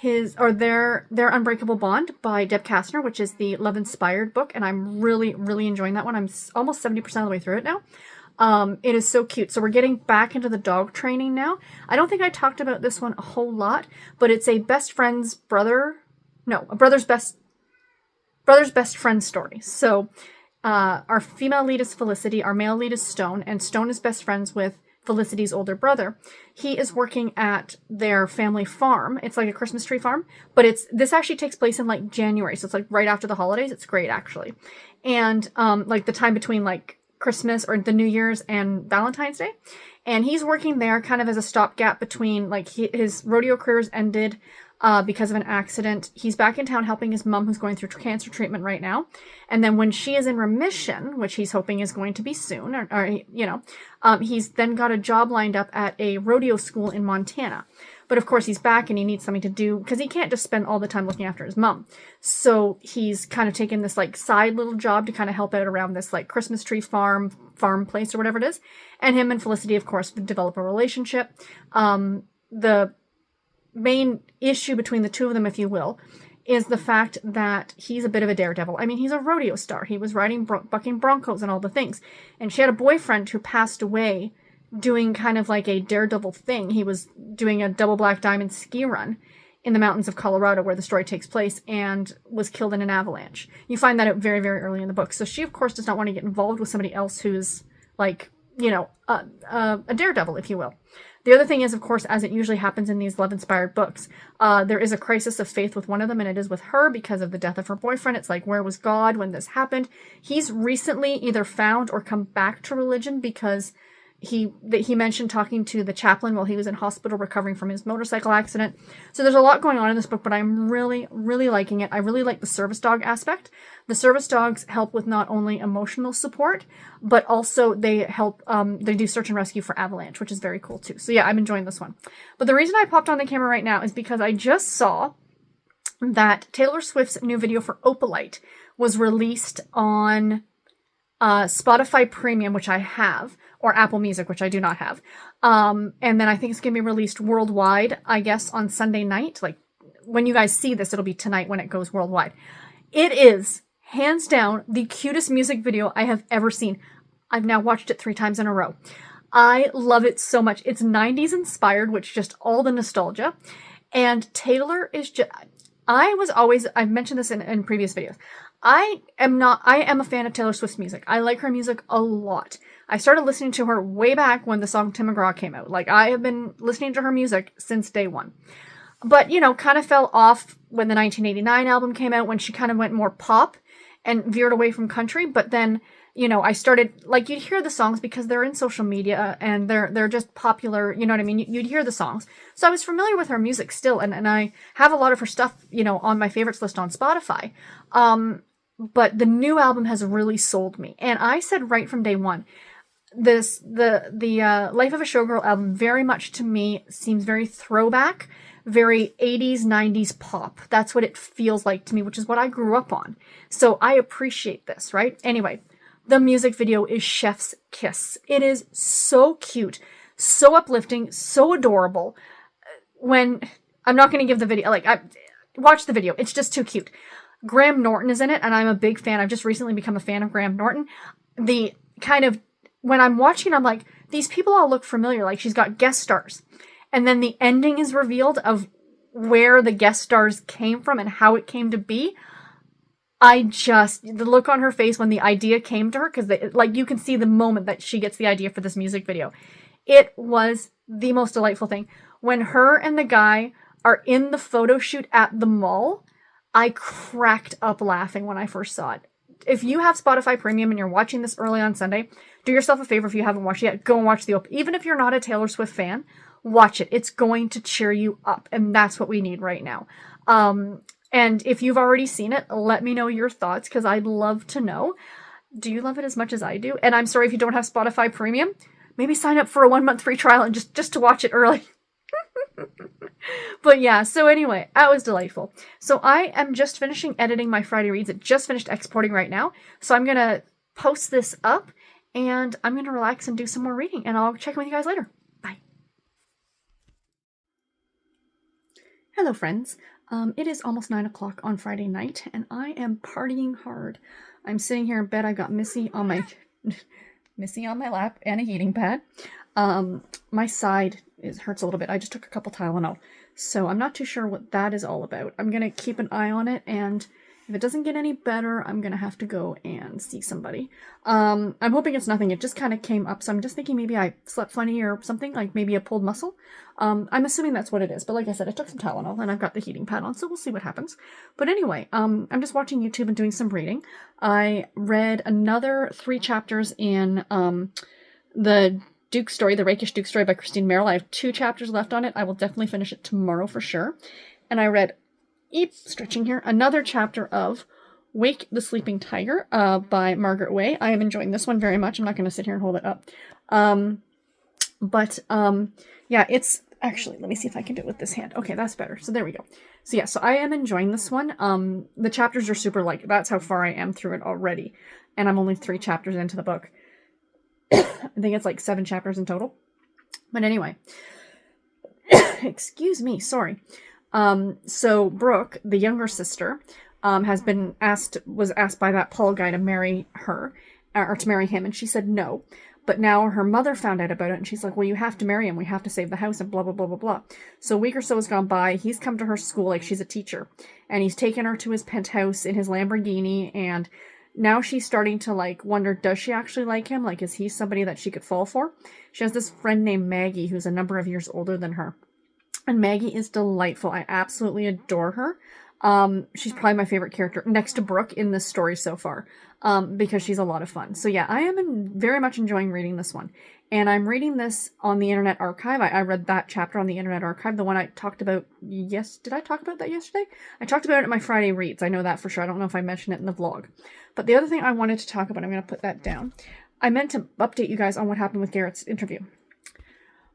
their Unbreakable Bond by Deb Kastner, which is the Love Inspired book, and I'm really, really enjoying that one. I'm almost 70% of the way through it now. It is so cute. So we're getting back into the dog training now. I don't think I talked about this one a whole lot, but it's a brother's best friend story. So our female lead is Felicity, our male lead is Stone, and Stone is best friends with Felicity's older brother. He is working at their family farm. It's like a Christmas tree farm, but this actually takes place in January. So it's right after the holidays. It's great actually. And the time between Christmas or the New Year's and Valentine's Day. And he's working there kind of as a stopgap between his rodeo career's ended because of an accident. He's back in town helping his mom who's going through cancer treatment right now. And then when she is in remission, which he's hoping is going to be soon, he's then got a job lined up at a rodeo school in Montana. But of course he's back and he needs something to do because he can't just spend all the time looking after his mom. So he's kind of taken this like side little job to kind of help out around this like Christmas tree farm place or whatever it is. And him and Felicity, of course, develop a relationship. The main issue between the two of them, if you will, is the fact that he's a bit of a daredevil. I mean, he's a rodeo star. He was riding bucking broncos and all the things. And she had a boyfriend who passed away doing kind of like a daredevil thing. He was doing a double black diamond ski run in the mountains of Colorado where the story takes place and was killed in an avalanche. You find that out very, very early in the book. So she, of course, does not want to get involved with somebody else who's like, a daredevil, if you will. The other thing is, of course, as it usually happens in these love-inspired books, there is a crisis of faith with one of them, and it is with her because of the death of her boyfriend. It's like, where was God when this happened? He's recently either found or come back to religion because he mentioned talking to the chaplain while he was in hospital recovering from his motorcycle accident. So there's a lot going on in this book, but I'm really, really liking it. I really like the service dog aspect. The service dogs help with not only emotional support, but also they help, they do search and rescue for avalanche, which is very cool too. So yeah, I'm enjoying this one. But the reason I popped on the camera right now is because I just saw that Taylor Swift's new video for Opalite was released on Spotify Premium, which I have, or Apple Music, which I do not have. And then I think it's going to be released worldwide, I guess, on Sunday night. Like, when you guys see this, it'll be tonight when it goes worldwide. It is, hands down, the cutest music video I have ever seen. I've now watched it 3 times in a row. I love it so much. It's 90s inspired, which just all the nostalgia. And Taylor is just... I've mentioned this in previous videos. I am a fan of Taylor Swift's music. I like her music a lot. I started listening to her way back when the song Tim McGraw came out. Like, I have been listening to her music since day one. But, kind of fell off when the 1989 album came out, when she kind of went more pop and veered away from country. But then, I started, like, you'd hear the songs because they're in social media and they're just popular, you know what I mean? You'd hear the songs. So I was familiar with her music still, and I have a lot of her stuff, on my favorites list on Spotify. But the new album has really sold me. And I said right from day one, the Life of a Showgirl album very much to me seems very throwback, very 80s, 90s pop. That's what it feels like to me, which is what I grew up on. So I appreciate this, right? Anyway, the music video is chef's kiss. It is so cute, so uplifting, so adorable. When I'm not going to give the video, watch the video. It's just too cute. Graham Norton is in it, and I'm a big fan. I've just recently become a fan of Graham Norton. When I'm watching, I'm like, these people all look familiar. Like, she's got guest stars. And then the ending is revealed of where the guest stars came from and how it came to be. The look on her face when the idea came to her, because you can see the moment that she gets the idea for this music video. It was the most delightful thing. When her and the guy are in the photo shoot at the mall, I cracked up laughing when I first saw it. If you have Spotify Premium and you're watching this early on Sunday, do yourself a favor if you haven't watched it yet. Go and watch the open. Even if you're not a Taylor Swift fan, watch it. It's going to cheer you up, and that's what we need right now. And if you've already seen it, let me know your thoughts, because I'd love to know. Do you love it as much as I do? And I'm sorry if you don't have Spotify Premium. Maybe sign up for a 1-month free trial and just to watch it early. But yeah, so anyway, that was delightful. So I am just finishing editing my Friday Reads. It just finished exporting right now. So I'm going to post this up, and I'm going to relax and do some more reading, and I'll check in with you guys later. Bye. Hello, friends. It is almost 9 o'clock on Friday night, and I am partying hard. I'm sitting here in bed. I got Missy on my lap and a heating pad. My side hurts a little bit. I just took a couple Tylenol, so I'm not too sure what that is all about. I'm gonna keep an eye on it, and if it doesn't get any better, I'm gonna have to go and see somebody. I'm hoping it's nothing. It just kind of came up, so I'm just thinking maybe I slept funny or something, like maybe a pulled muscle. I'm assuming that's what it is, but like I said, I took some Tylenol, and I've got the heating pad on, so we'll see what happens. But anyway, I'm just watching YouTube and doing some reading. I read another 3 chapters in the Duke story, the Rakish Duke story by Christine Merrill. I have 2 chapters left on it. I will definitely finish it tomorrow for sure. And I read, stretching here, another chapter of Wake the Sleeping Tiger by Margaret Way. I am enjoying this one very much. I'm not going to sit here and hold it up. Yeah, it's Actually, let me see if I can do it with this hand. Okay, that's better. So there we go. So yeah, so I am enjoying this one. The chapters are super light. That's how far I am through it already. And I'm only 3 chapters into the book. I think it's like 7 chapters in total. But anyway, excuse me, sorry. So Brooke, the younger sister, was asked by that Paul guy to marry her, or to marry him, and she said no. But now her mother found out about it, and she's like, well, you have to marry him. We have to save the house, and blah, blah, blah, blah, blah. So a week or so has gone by. He's come to her school, like she's a teacher, and he's taken her to his penthouse in his Lamborghini, and now she's starting to, like, wonder, does she actually like him? Like, is he somebody that she could fall for? She has this friend named Maggie, who's a number of years older than her. And Maggie is delightful. I absolutely adore her. She's probably my favorite character next to Brooke in this story so far, because she's a lot of fun. So yeah, I am very much enjoying reading this one. And I'm reading this on the Internet Archive. I read that chapter on the Internet Archive, the one I talked about. Yes, did I talk about that yesterday? I talked about it at my Friday reads. I know that for sure. I don't know if I mentioned it in the vlog. But the other thing I wanted to talk about, I'm going to put that down. I meant to update you guys on what happened with Garrett's interview.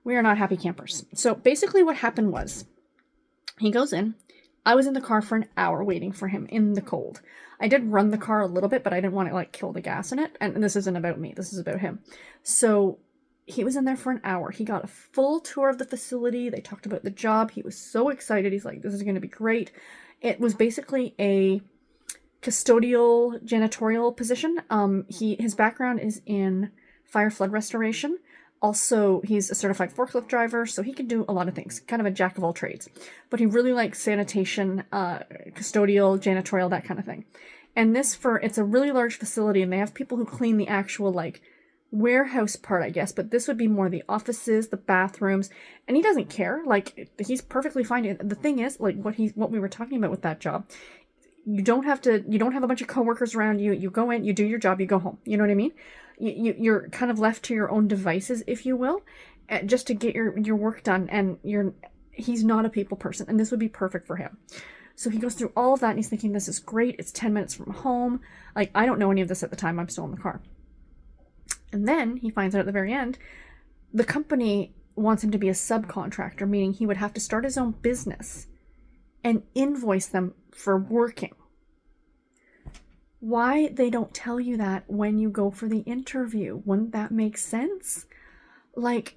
We are not happy campers. So basically what happened was, he goes in. I was in the car for an hour waiting for him in the cold. I did run the car a little bit, but I didn't want to, like, kill the gas in it. And this isn't about me. This is about him. So he was in there for an hour. He got a full tour of the facility. They talked about the job. He was so excited. He's like, this is going to be great. It was basically a custodial janitorial position. His background is in fire flood restoration. Also, he's a certified forklift driver, so he can do a lot of things. Kind of a jack of all trades. But he really likes sanitation, custodial, janitorial, that kind of thing. And it's a really large facility, and they have people who clean the actual, like, warehouse part, I guess. But this would be more the offices, the bathrooms, and he doesn't care. Like, he's perfectly fine. The thing is, like, what we were talking about with that job, you don't have a bunch of coworkers around you. You go in, you do your job, you go home. You know what I mean? You're kind of left to your own devices, if you will, just to get your work done. And he's not a people person, and this would be perfect for him. So he goes through all of that, and he's thinking, this is great. It's 10 minutes from home. Like, I don't know any of this at the time. I'm still in the car. And then he finds out at the very end, the company wants him to be a subcontractor, meaning he would have to start his own business and invoice them for working. Why they don't tell you that when you go for the interview? Wouldn't that make sense? Like,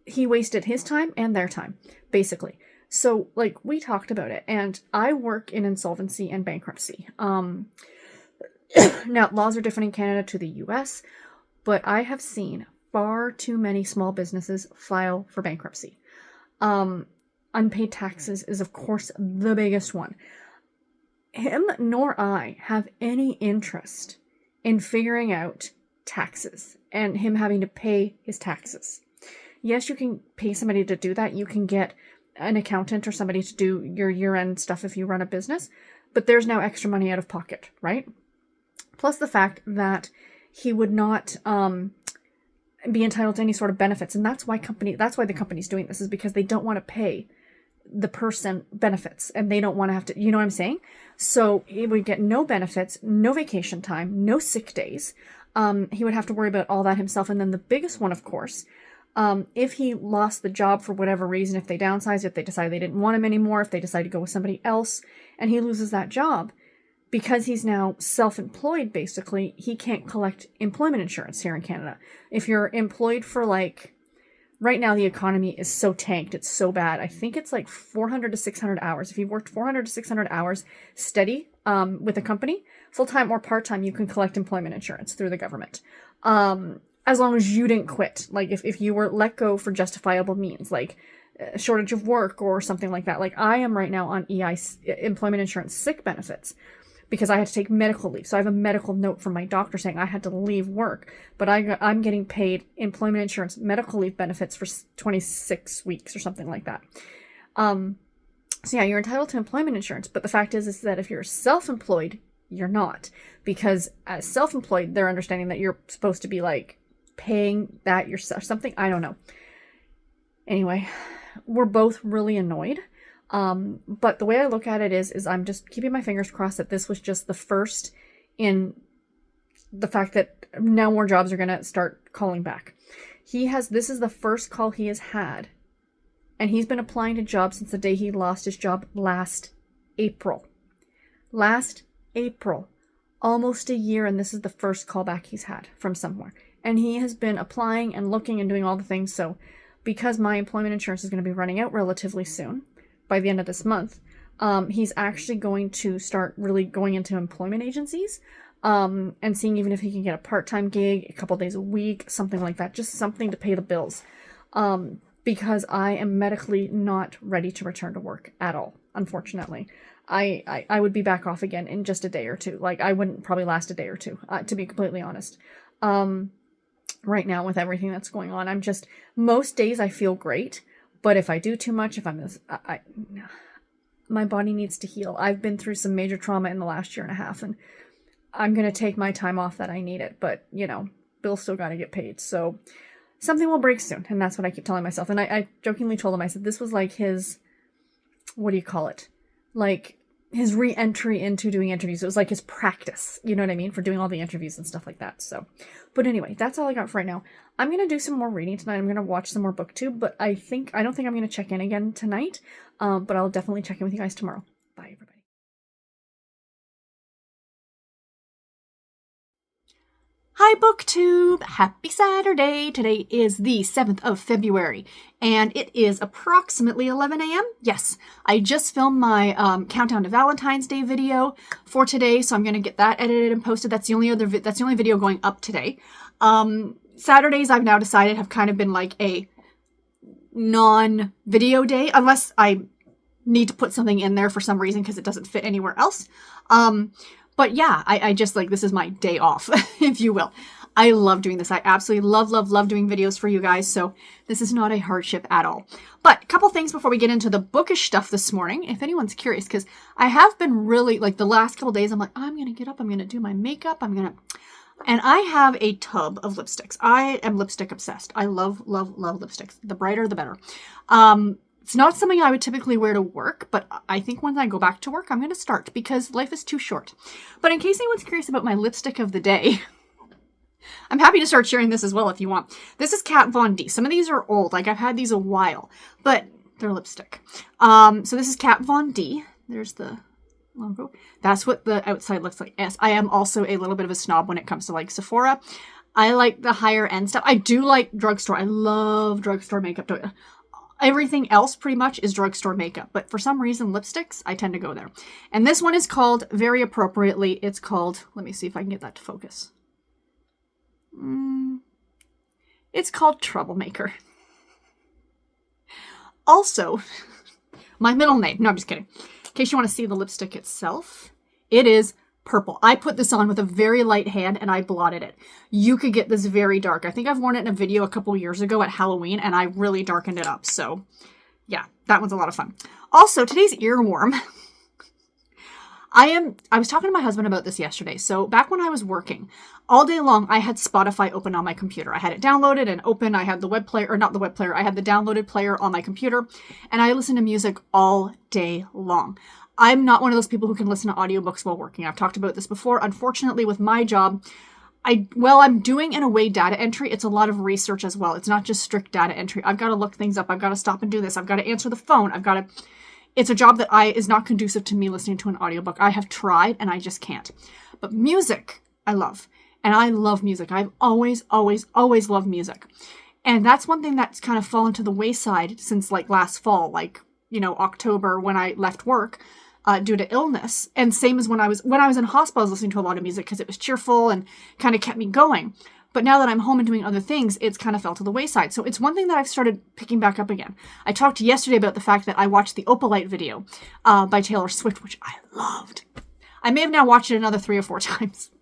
he wasted his time and their time, basically. So, like, we talked about it, and I work in insolvency and bankruptcy. Now, laws are different in Canada to the US, but I have seen far too many small businesses file for bankruptcy. Unpaid taxes is, of course, the biggest one. Him nor I have any interest in figuring out taxes and him having to pay his taxes. Yes, you can pay somebody to do that. You can get an accountant or somebody to do your year-end stuff if you run a business, but there's now extra money out of pocket, right? Plus the fact that he would not be entitled to any sort of benefits, and that's why the company's doing this, is because they don't want to pay the person benefits, and they don't want to have to, you know what I'm saying? So he would get no benefits, no vacation time, no sick days. He would have to worry about all that himself. And then the biggest one, of course, if he lost the job for whatever reason, if they downsize, if they decide they didn't want him anymore, if they decide to go with somebody else, and he loses that job, because he's now self-employed, basically, he can't collect employment insurance here in Canada. If you're employed for, like, right now the economy is so tanked, it's so bad. I think it's like 400 to 600 hours. If you've worked 400 to 600 hours steady with a company, full-time or part-time, you can collect employment insurance through the government. As long as you didn't quit. Like, if you were let go for justifiable means, like a shortage of work or something like that. Like, I am right now on employment insurance sick benefits, because I had to take medical leave. So I have a medical note from my doctor saying I had to leave work, but I'm getting paid employment insurance medical leave benefits for 26 weeks or something like that. So yeah, you're entitled to employment insurance, but the fact is that if you're self-employed, you're not. Because as self-employed, they're understanding that you're supposed to be, like, paying that yourself, something, I don't know. Anyway, we're both really annoyed. But the way I look at it is I'm just keeping my fingers crossed that this was just the first in the fact that now more jobs are going to start calling back. This is the first call he has had, And he's been applying to jobs since the day he lost his job last April. Last April. Almost a year, and this is the first callback he's had from somewhere. And he has been applying and looking and doing all the things. So because my employment insurance is going to be running out relatively soon, by the end of this month, he's actually going to start really going into employment agencies and seeing even if he can get a part-time gig, a couple days a week, something like that, just something to pay the bills. Because I am medically not ready to return to work at all, unfortunately. I would be back off again in just a day or two. Like, I wouldn't probably last a day or two, to be completely honest. Right now, with everything that's going on, I'm just, most days I feel great, but if I do too much, if I'm this, my body needs to heal. I've been through some major trauma in the last year and a half, and I'm going to take my time off that I need it, but, you know, bills still got to get paid, so something will break soon, and that's what I keep telling myself. And I jokingly told him, I said, this was like his, what do you call it? Like, his re-entry into doing interviews. It was like his practice, you know what I mean, for doing all the interviews and stuff like that. So, but anyway, that's all I got for right now. I'm going to do some more reading tonight. I'm going to watch some more booktube, but I don't think I'm going to check in again tonight, but I'll definitely check in with you guys tomorrow. Bye, everybody. Hi BookTube! Happy Saturday! Today is the 7th of February, and it is approximately 11 a.m. Yes, I just filmed my Countdown to Valentine's Day video for today, so I'm going to get that edited and posted. That's the only video going up today. Saturdays, I've now decided, have kind of been like a non-video day, unless I need to put something in there for some reason because it doesn't fit anywhere else. But yeah, I just like, this is my day off, if you will. I love doing this. I absolutely love doing videos for you guys. So this is not a hardship at all. But a couple things before we get into the bookish stuff this morning, if anyone's curious, because I have been really, like the last couple days, I'm like, I'm going to get up, I'm going to do my makeup, and I have a tub of lipsticks. I am lipstick obsessed. I love lipsticks. The brighter, the better. It's not something I would typically wear to work, but I think when I go back to work, I'm going to start because life is too short. But in case anyone's curious about my lipstick of the day, I'm happy to start sharing this as well if you want. This is Kat Von D. Some of these are old, like I've had these a while, but they're lipstick. So this is Kat Von D. There's the logo. That's what the outside looks like. Yes, I am also a little bit of a snob when it comes to like Sephora. I like the higher end stuff. I do like drugstore. I love drugstore makeup. Everything else pretty much is drugstore makeup, but for some reason, lipsticks, I tend to go there. And this one is called, very appropriately, it's called, let me see if I can get that to focus. It's called Troublemaker. Also, my middle name, no, I'm just kidding. In case you want to see the lipstick itself, it is purple. I put this on with a very light hand and I blotted it. You could get this very dark. I think I've worn it in a video a couple years ago at Halloween and I really darkened it up. So yeah, that one's a lot of fun. Also, today's earworm. I was talking to my husband about this yesterday. So back when I was working, all day long, I had Spotify open on my computer. I had it downloaded and open. I had the web player, or not the web player. I had the downloaded player on my computer and I listened to music all day long. I'm not one of those people who can listen to audiobooks while working. I've talked about this before. Unfortunately, with my job, I'm doing in a way data entry. It's a lot of research as well. It's not just strict data entry. I've got to look things up. I've got to stop and do this. I've got to answer the phone. It's a job that is not conducive to me listening to an audiobook. I have tried and I just can't. But music, I love. And I love music. I've always loved music. And that's one thing that's kind of fallen to the wayside since like last fall, like, you know, October when I left work. Due to illness. And same as when I was in hospital, I was listening to a lot of music because it was cheerful and kind of kept me going. But now that I'm home and doing other things, it's kind of fell to the wayside. So it's one thing that I've started picking back up again. I talked yesterday about the fact that I watched the Opalite video by Taylor Swift, which I loved. I may have now watched it another 3 or 4 times.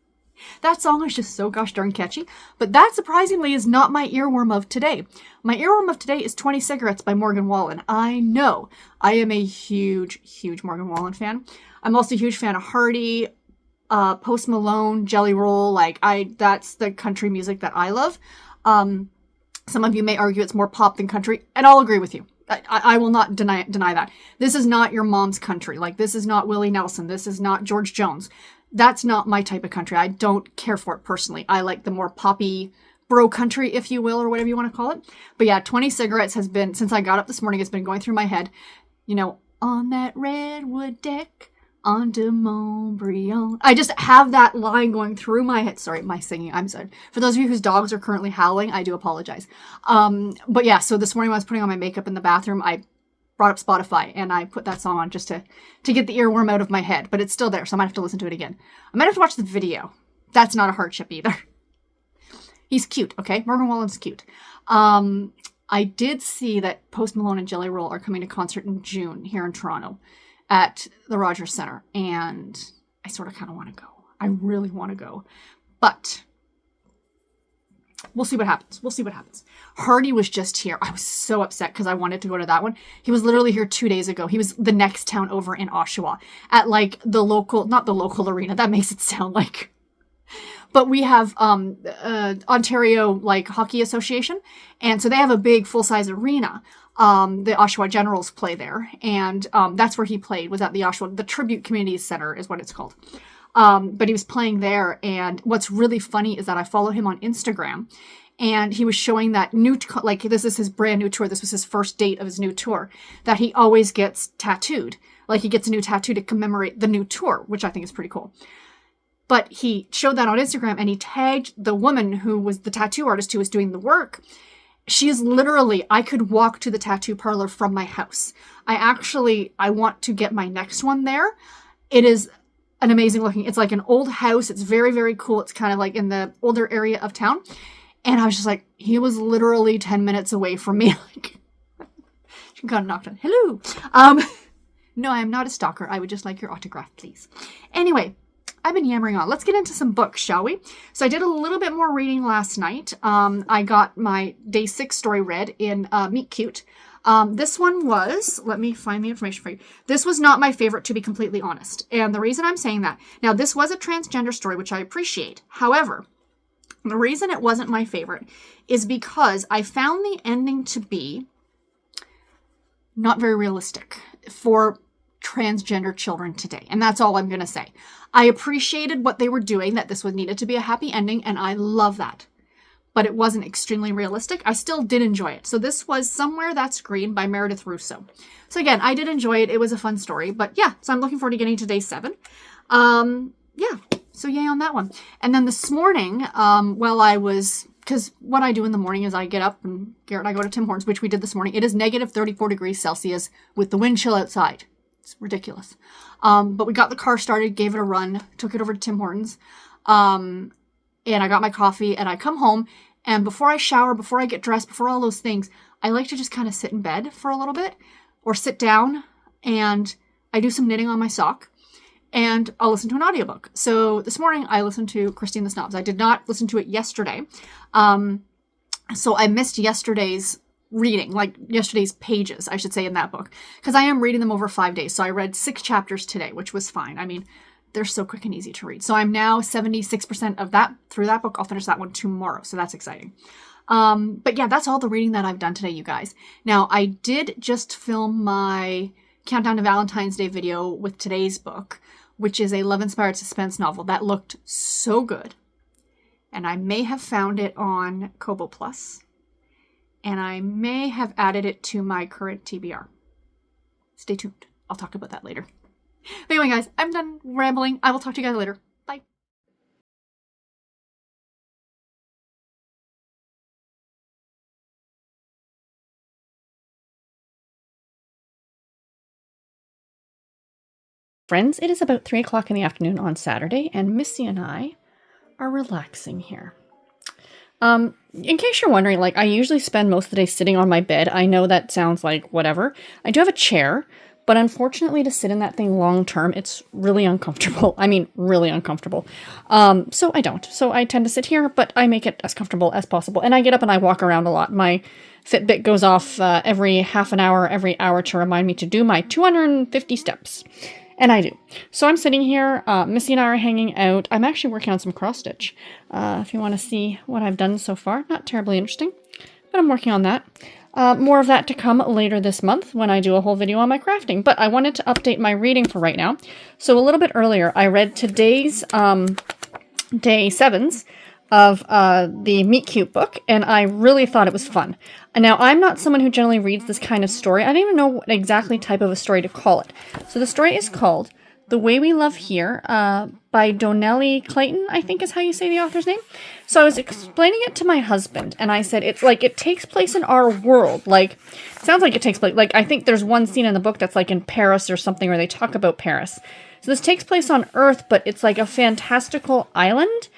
That song is just so gosh darn catchy. But that surprisingly is not my earworm of today. My earworm of today is 20 Cigarettes by Morgan Wallen. I know I am a huge Morgan Wallen fan. I'm also a huge fan of Hardy, Post Malone, Jelly Roll. That's the country music that I love. Some of you may argue it's more pop than country, and I'll agree with you. I will not deny that. This is not your mom's country. Like, this is not Willie Nelson. This is not George Jones. That's not my type of country. I don't care for it personally. I like the more poppy, bro country, if you will, or whatever you want to call it. But yeah, 20 cigarettes has been, since I got up this morning, it's been going through my head. You know, on that redwood deck, on de Montbriand. I just have that line going through my head. Sorry, my singing. I'm sorry. For those of you whose dogs are currently howling, I do apologize. But yeah, so this morning when I was putting on my makeup in the bathroom, I brought up Spotify and I put that song on just to get the earworm out of my head. But it's still there, so I might have to listen to it again. I might have to watch the video. That's not a hardship either. He's cute, okay? Morgan Wallen's cute. I did see that Post Malone and Jelly Roll are coming to concert in June here in Toronto at the Rogers Centre. And I sort of kind of want to go. I really want to go. But we'll see what happens. We'll see what happens. Hardy was just here. I was so upset because I wanted to go to that one. He was literally here 2 days ago. He was the next town over in Oshawa at like the local, not the local arena. That makes it sound like... But we have Ontario like Hockey Association, and so they have a big full-size arena. The Oshawa Generals play there, and that's where he played, was at the Oshawa, the Tribute Community Center is what it's called. But he was playing there, and what's really funny is that I follow him on Instagram, and he was showing that new, like this is his brand new tour, this was his first date of his new tour, that he always gets tattooed. Like he gets a new tattoo to commemorate the new tour, which I think is pretty cool. But he showed that on Instagram and he tagged the woman who was the tattoo artist who was doing the work. She is literally, I could walk to the tattoo parlor from my house. I want to get my next one there. It is an amazing looking, it's like an old house. It's very, very cool. It's kind of like in the older area of town. And I was just like, he was literally 10 minutes away from me. Like, she got knocked on. Hello. No, I am not a stalker. I would just like your autograph, please. Anyway. I've been yammering on. Let's get into some books, shall we? So I did a little bit more reading last night. I got my day 6 story read in Meet Cute. This one was, let me find the information for you. This was not my favorite, to be completely honest. And the reason I'm saying that, now this was a transgender story, which I appreciate. However, the reason it wasn't my favorite is because I found the ending to be not very realistic for transgender children today. And that's all I'm going to say. I appreciated what they were doing, that this was needed to be a happy ending, and I love that. But it wasn't extremely realistic. I still did enjoy it. So this was Somewhere That's Green by Meredith Russo. So again, I did enjoy it. It was a fun story. But yeah, so I'm looking forward to getting to day 7. Yeah, so yay on that one. And then this morning, while I was... Because what I do in the morning is I get up and Garrett and I go to Tim Hortons, which we did this morning. It is negative 34 degrees Celsius with the wind chill outside. It's ridiculous. But we got the car started, gave it a run, took it over to Tim Hortons. And I got my coffee and I come home. And before I shower, before I get dressed, before all those things, I like to just kind of sit in bed for a little bit or sit down and I do some knitting on my sock and I'll listen to an audiobook. So this morning I listened to Christine the Snobs. I did not listen to it yesterday. So I missed yesterday's reading, like yesterday's pages, I should say, in that book, because I am reading them over 5 days. So I read 6 chapters today, which was fine. I mean, they're so quick and easy to read. So I'm now 76% of that through that book. I'll finish that one tomorrow. So that's exciting. But yeah, that's all the reading that I've done today, you guys. Now, I did just film my Countdown to Valentine's Day video with today's book, which is a love-inspired suspense novel. That looked so good. And I may have found it on Kobo Plus. And I may have added it to my current TBR. Stay tuned. I'll talk about that later. But anyway, guys, I'm done rambling. I will talk to you guys later. Bye. Friends, it is about 3 o'clock in the afternoon on Saturday, and Missy and I are relaxing here. In case you're wondering, like, I usually spend most of the day sitting on my bed. I know that sounds like whatever. I do have a chair, but unfortunately to sit in that thing long term, it's really uncomfortable. I mean, really uncomfortable. So I don't. So I tend to sit here, but I make it as comfortable as possible. And I get up and I walk around a lot. My Fitbit goes off every half an hour, every hour to remind me to do my 250 steps. And I do. So I'm sitting here, Missy and I are hanging out. I'm actually working on some cross stitch. If you want to see what I've done so far, not terribly interesting, but I'm working on that. More of that to come later this month when I do a whole video on my crafting. But I wanted to update my reading for right now. So a little bit earlier, I read today's day 7's of the Meet Cute book, and I really thought it was fun. And now, I'm not someone who generally reads this kind of story. I don't even know what exactly type of a story to call it. So the story is called The Way We Love Here by Donnelly Clayton, I think is how you say the author's name. So I was explaining it to my husband, and I said, it's like, it takes place in our world. Like, it sounds like it takes place, like, I think there's one scene in the book that's like in Paris or something where they talk about Paris. So this takes place on Earth, but it's like a fantastical island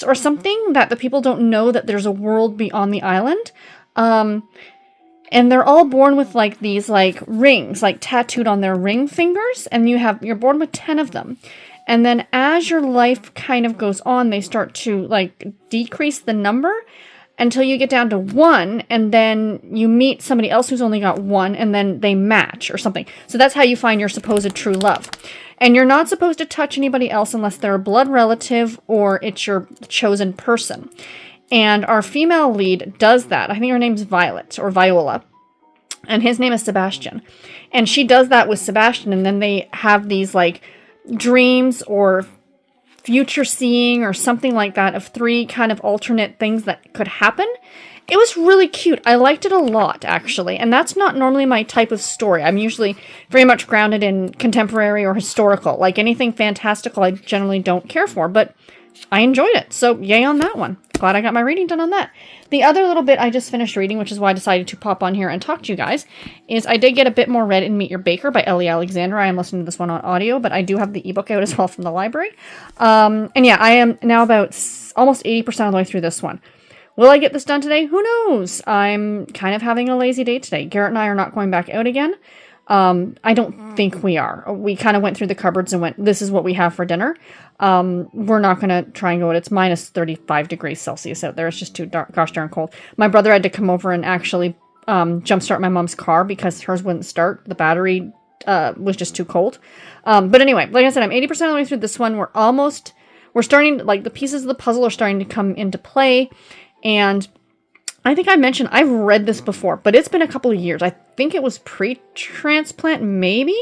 or something that the people don't know that there's a world beyond the island. And they're all born with like these like rings, like tattooed on their ring fingers, and you're born with 10 of them. And then as your life kind of goes on, they start to like decrease the number until you get down to 1, and then you meet somebody else who's only got 1, and then they match or something. So that's how you find your supposed true love. And you're not supposed to touch anybody else unless they're a blood relative or it's your chosen person. And our female lead does that. I think her name's Violet or Viola. And his name is Sebastian. And she does that with Sebastian, and then they have these like dreams or future seeing or something like that of 3 kind of alternate things that could happen. It was really cute. I liked it a lot, actually. And that's not normally my type of story. I'm usually very much grounded in contemporary or historical. Like anything fantastical, I generally don't care for. But I enjoyed it. So yay on that one. Glad I got my reading done on that. The other little bit I just finished reading, which is why I decided to pop on here and talk to you guys, is I did get a bit more read in Meet Your Baker by Ellie Alexander. I am listening to this one on audio, but I do have the ebook out as well from the library. And yeah, I am now about almost 80% of the way through this one. Will I get this done today? Who knows? I'm kind of having a lazy day today. Garrett and I are not going back out again. I don't think we are. We kind of went through the cupboards and went, this is what we have for dinner. We're not going to try and go. It's minus 35 degrees Celsius out there. It's just too gosh darn cold. My brother had to come over and actually jumpstart my mom's car because hers wouldn't start. The battery was just too cold. But anyway, like I said, I'm 80% of the way through this one. We're starting, like the pieces of the puzzle are starting to come into play. And I think I mentioned I've read this before, but it's been a couple of years. I think it was pre-transplant, maybe?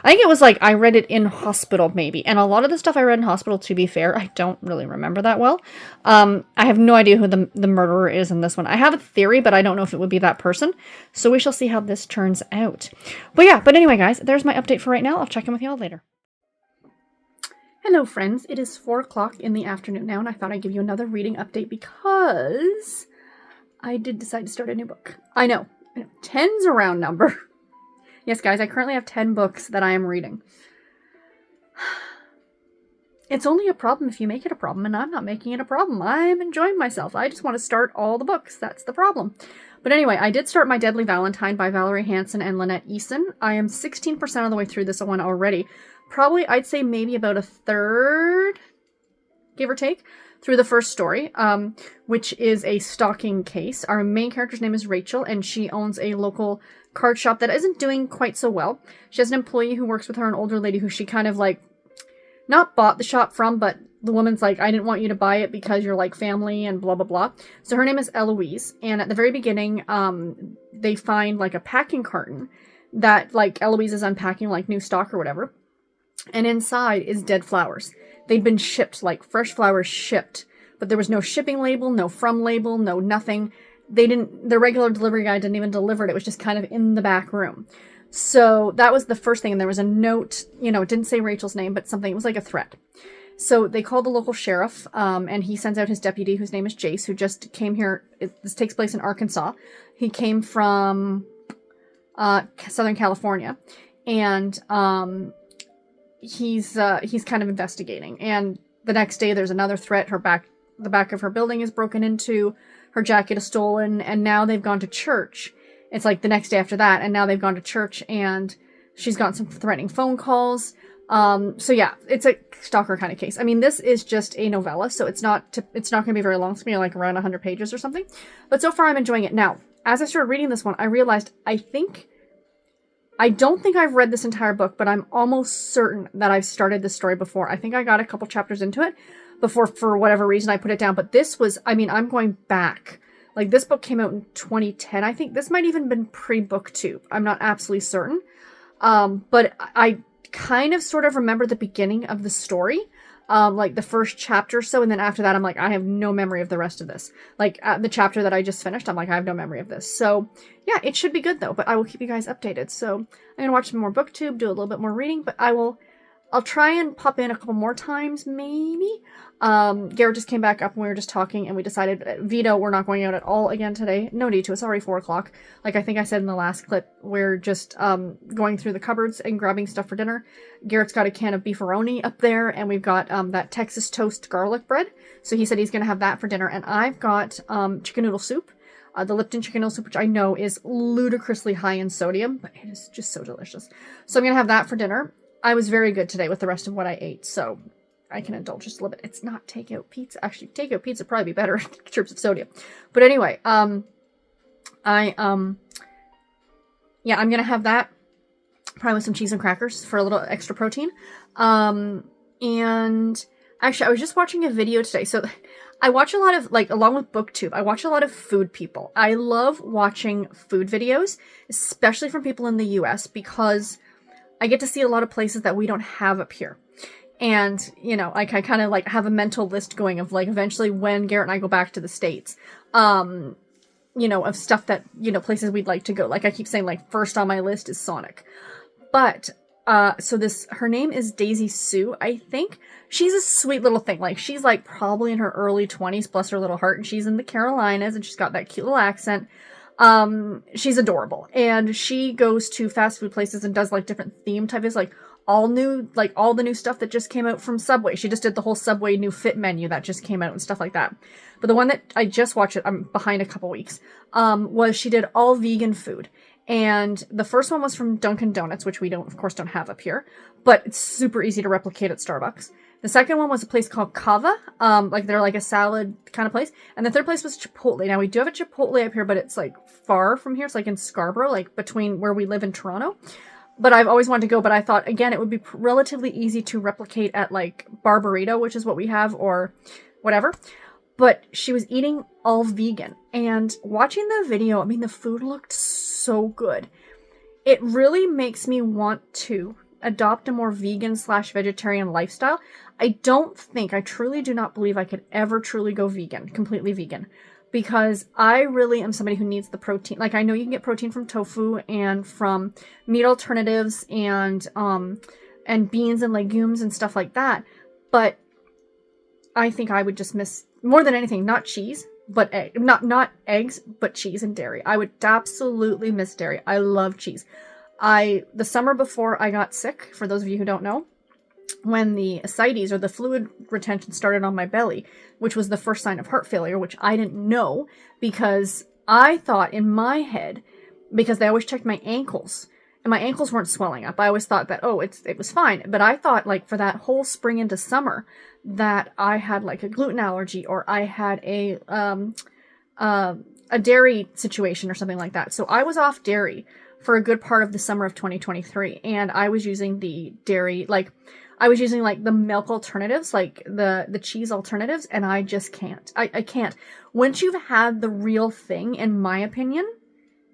I think it was like I read it in hospital, maybe. And a lot of the stuff I read in hospital, to be fair, I don't really remember that well. I have no idea who the murderer is in this one. I have a theory, but I don't know if it would be that person. So we shall see how this turns out. But anyway, guys, there's my update for right now. I'll check in with y'all later. Hello, friends. It is 4 o'clock in the afternoon now, and I thought I'd give you another reading update because I did decide to start a new book. I know. 10's a round number. Yes, guys, I currently have 10 books that I am reading. It's only a problem if you make it a problem, and I'm not making it a problem. I'm enjoying myself. I just want to start all the books. That's the problem. But anyway, I did start My Deadly Valentine by Valerie Hansen and Lynette Easton. I am 16% of the way through this one already. Probably, I'd say maybe about a third, give or take, through the first story, which is a stalking case. Our main character's name is Rachel, and she owns a local card shop that isn't doing quite so well. She has an employee who works with her, an older lady who she kind of like, not bought the shop from, but the woman's like, I didn't want you to buy it because you're like family and blah, blah, blah. So her name is Eloise, and at the very beginning, they find like a packing carton that like Eloise is unpacking like new stock or whatever. And inside is dead flowers. They'd been shipped, like fresh flowers shipped, but there was no shipping label, no from label, no nothing. The regular delivery guy didn't even deliver it. It was just kind of in the back room. So that was the first thing. And there was a note, it didn't say Rachel's name, but something, it was like a threat. So they called the local sheriff, and he sends out his deputy, whose name is Jace, who just came here. This takes place in Arkansas. He came from Southern California, and he's kind of investigating. And the next day there's another threat. The back of her building is broken into, her jacket is stolen, and now they've gone to church. It's like the next day after that, and now they've gone to church, and she's got some threatening phone calls. So yeah, it's a stalker kind of case. I mean, this is just a novella, so it's not going to be very long. It's going to be like around 100 pages or something. But so far I'm enjoying it. Now, as I started reading this one, I realized I don't think I've read this entire book, but I'm almost certain that I've started this story before. I think I got a couple chapters into it before, for whatever reason, I put it down. But this was, I'm going back. Like, this book came out in 2010. I think this might even been pre-booktube. I'm not absolutely certain. But I kind of sort of remember the beginning of the story. like the first chapter or so, and then after that I'm like, I have no memory of the rest of this. Like the chapter that I just finished, I'm like, I have no memory of this. So yeah, it should be good though, but I will keep you guys updated. So I'm gonna watch some more booktube, do a little bit more reading, but I'll try and pop in a couple more times, maybe. Garrett just came back up and we were just talking and we decided, Vito, we're not going out at all again today. No need to, it's already 4 o'clock. Like I think I said in the last clip, we're just going through the cupboards and grabbing stuff for dinner. Garrett's got a can of beefaroni up there and we've got that Texas toast garlic bread. So he said he's going to have that for dinner. And I've got chicken noodle soup. The Lipton chicken noodle soup, which I know is ludicrously high in sodium, but it is just so delicious. So I'm going to have that for dinner. I was very good today with the rest of what I ate, so I can indulge just a little bit. It's not takeout pizza. Actually, takeout pizza would probably be better in terms of sodium. But anyway, yeah, I'm gonna have that probably with some cheese and crackers for a little extra protein. And actually, I was just watching a video today. So I watch a lot of, like, along with BookTube, I watch a lot of food people. I love watching food videos, especially from people in the US, because I get to see a lot of places that we don't have up here. And, you know, I kind of like have a mental list going of like eventually when Garrett and I go back to the States, you know, of stuff that, you know, places we'd like to go. Like I keep saying, like, first on my list is Sonic. But, so her name is Daisy Sue, I think. She's a sweet little thing. Like, she's like probably in her early 20s, bless her little heart. And she's in the Carolinas and she's got that cute little accent. She's adorable, and she goes to fast food places and does like different theme types, like all the new stuff that just came out from Subway. She just did the whole Subway new fit menu that just came out and stuff like that. But the one that I just watched, I'm behind a couple weeks, was she did all vegan food. And the first one was from Dunkin' Donuts, which we of course don't have up here, but it's super easy to replicate at Starbucks. The second one was a place called Kava. Like they're like a salad kind of place. And the third place was Chipotle. Now we do have a Chipotle up here, but it's like far from here. It's like in Scarborough, like between where we live in Toronto. But I've always wanted to go, but I thought, again, it would be relatively easy to replicate at like Barburrito, which is what we have, or whatever. But she was eating all vegan. And watching the video, I mean, the food looked so good. It really makes me want to adopt a more vegan/vegetarian lifestyle. I truly do not believe I could ever truly go vegan, completely vegan, because I really am somebody who needs the protein. Like, I know you can get protein from tofu and from meat alternatives and beans and legumes and stuff like that, but I think I would just miss, more than anything, not cheese, but not eggs, but cheese and dairy. I would absolutely miss dairy. I love cheese. The summer before I got sick, for those of you who don't know, when the ascites or the fluid retention started on my belly, which was the first sign of heart failure, which I didn't know because I thought in my head, because they always checked my ankles and my ankles weren't swelling up. I always thought that, it was fine. But I thought, like, for that whole spring into summer that I had like a gluten allergy or I had a dairy situation or something like that. So I was off dairy for a good part of the summer of 2023. And I was using the dairy, like, I was using like the milk alternatives, like the cheese alternatives, and I just can't. I can't. Once you've had the real thing, in my opinion,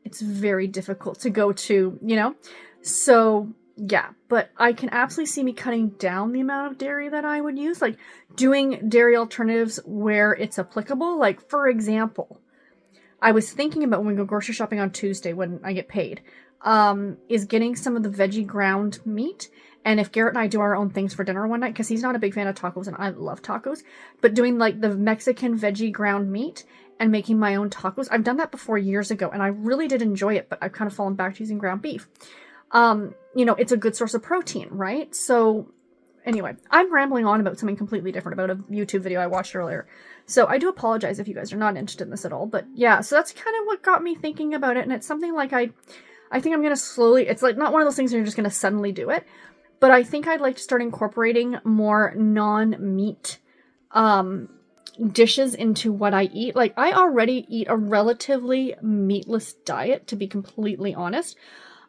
it's very difficult to go to, you know? So yeah, but I can absolutely see me cutting down the amount of dairy that I would use, like doing dairy alternatives where it's applicable. Like, for example, I was thinking about when we go grocery shopping on Tuesday when I get paid, is getting some of the veggie ground meat. And if Garrett and I do our own things for dinner one night, because he's not a big fan of tacos and I love tacos, but doing like the Mexican veggie ground meat and making my own tacos. I've done that before years ago and I really did enjoy it, but I've kind of fallen back to using ground beef. You know, it's a good source of protein, right? So anyway, I'm rambling on about something completely different, about a YouTube video I watched earlier. So I do apologize if you guys are not interested in this at all, but yeah, so that's kind of what got me thinking about it. And it's something like I think I'm going to slowly, it's like not one of those things where you're just going to suddenly do it. But I think I'd like to start incorporating more non-meat dishes into what I eat. Like, I already eat a relatively meatless diet, to be completely honest.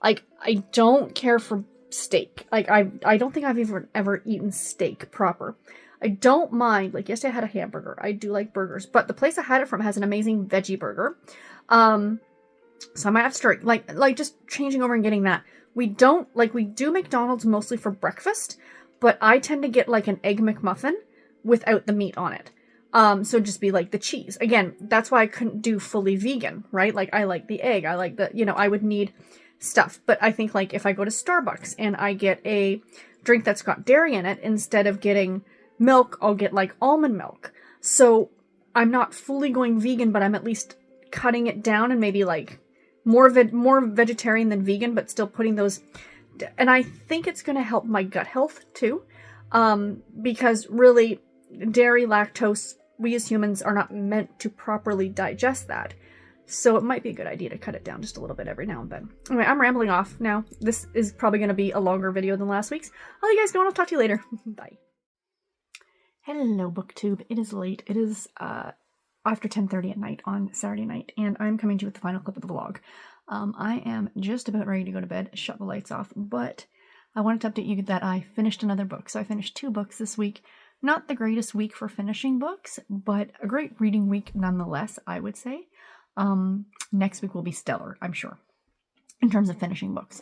Like, I don't care for steak. Like, I don't think I've ever eaten steak proper. I don't mind. Like, yesterday I had a hamburger. I do like burgers. But the place I had it from has an amazing veggie burger. So I might have to start, like just changing over and getting that. We do McDonald's mostly for breakfast, but I tend to get like an Egg McMuffin without the meat on it. So just be like the cheese. Again, that's why I couldn't do fully vegan, right? Like I like the egg, I like the, you know, I would need stuff. But I think like if I go to Starbucks and I get a drink that's got dairy in it, instead of getting milk, I'll get like almond milk. So I'm not fully going vegan, but I'm at least cutting it down and maybe like more vegetarian than vegan, but still putting those. And I think it's going to help my gut health too. Because really dairy, lactose, we as humans are not meant to properly digest that. So it might be a good idea to cut it down just a little bit every now and then. Anyway, I'm rambling off now. This is probably going to be a longer video than last week's. I'll let you guys go and I'll talk to you later. Bye. Hello, BookTube. It is late. It is after 10:30 at night on Saturday night, and I'm coming to you with the final clip of the vlog. I am just about ready to go to bed, shut the lights off, but I wanted to update you that I finished another book. So I finished 2 books this week. Not the greatest week for finishing books, but a great reading week nonetheless, I would say. Next week will be stellar, I'm sure, in terms of finishing books.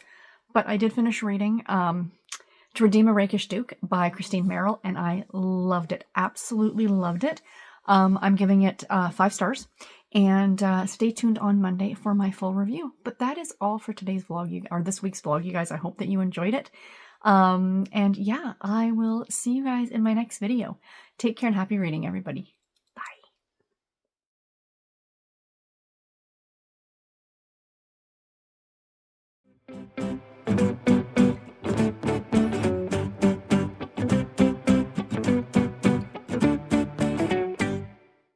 But I did finish reading To Redeem a Rakish Duke by Christine Merrill, and I loved it. Absolutely loved it. I'm giving it 5 stars, and stay tuned on Monday for my full review. But that is all for today's vlog, or this week's vlog, you guys. I hope that you enjoyed it. And yeah, I will see you guys in my next video. Take care and happy reading, everybody.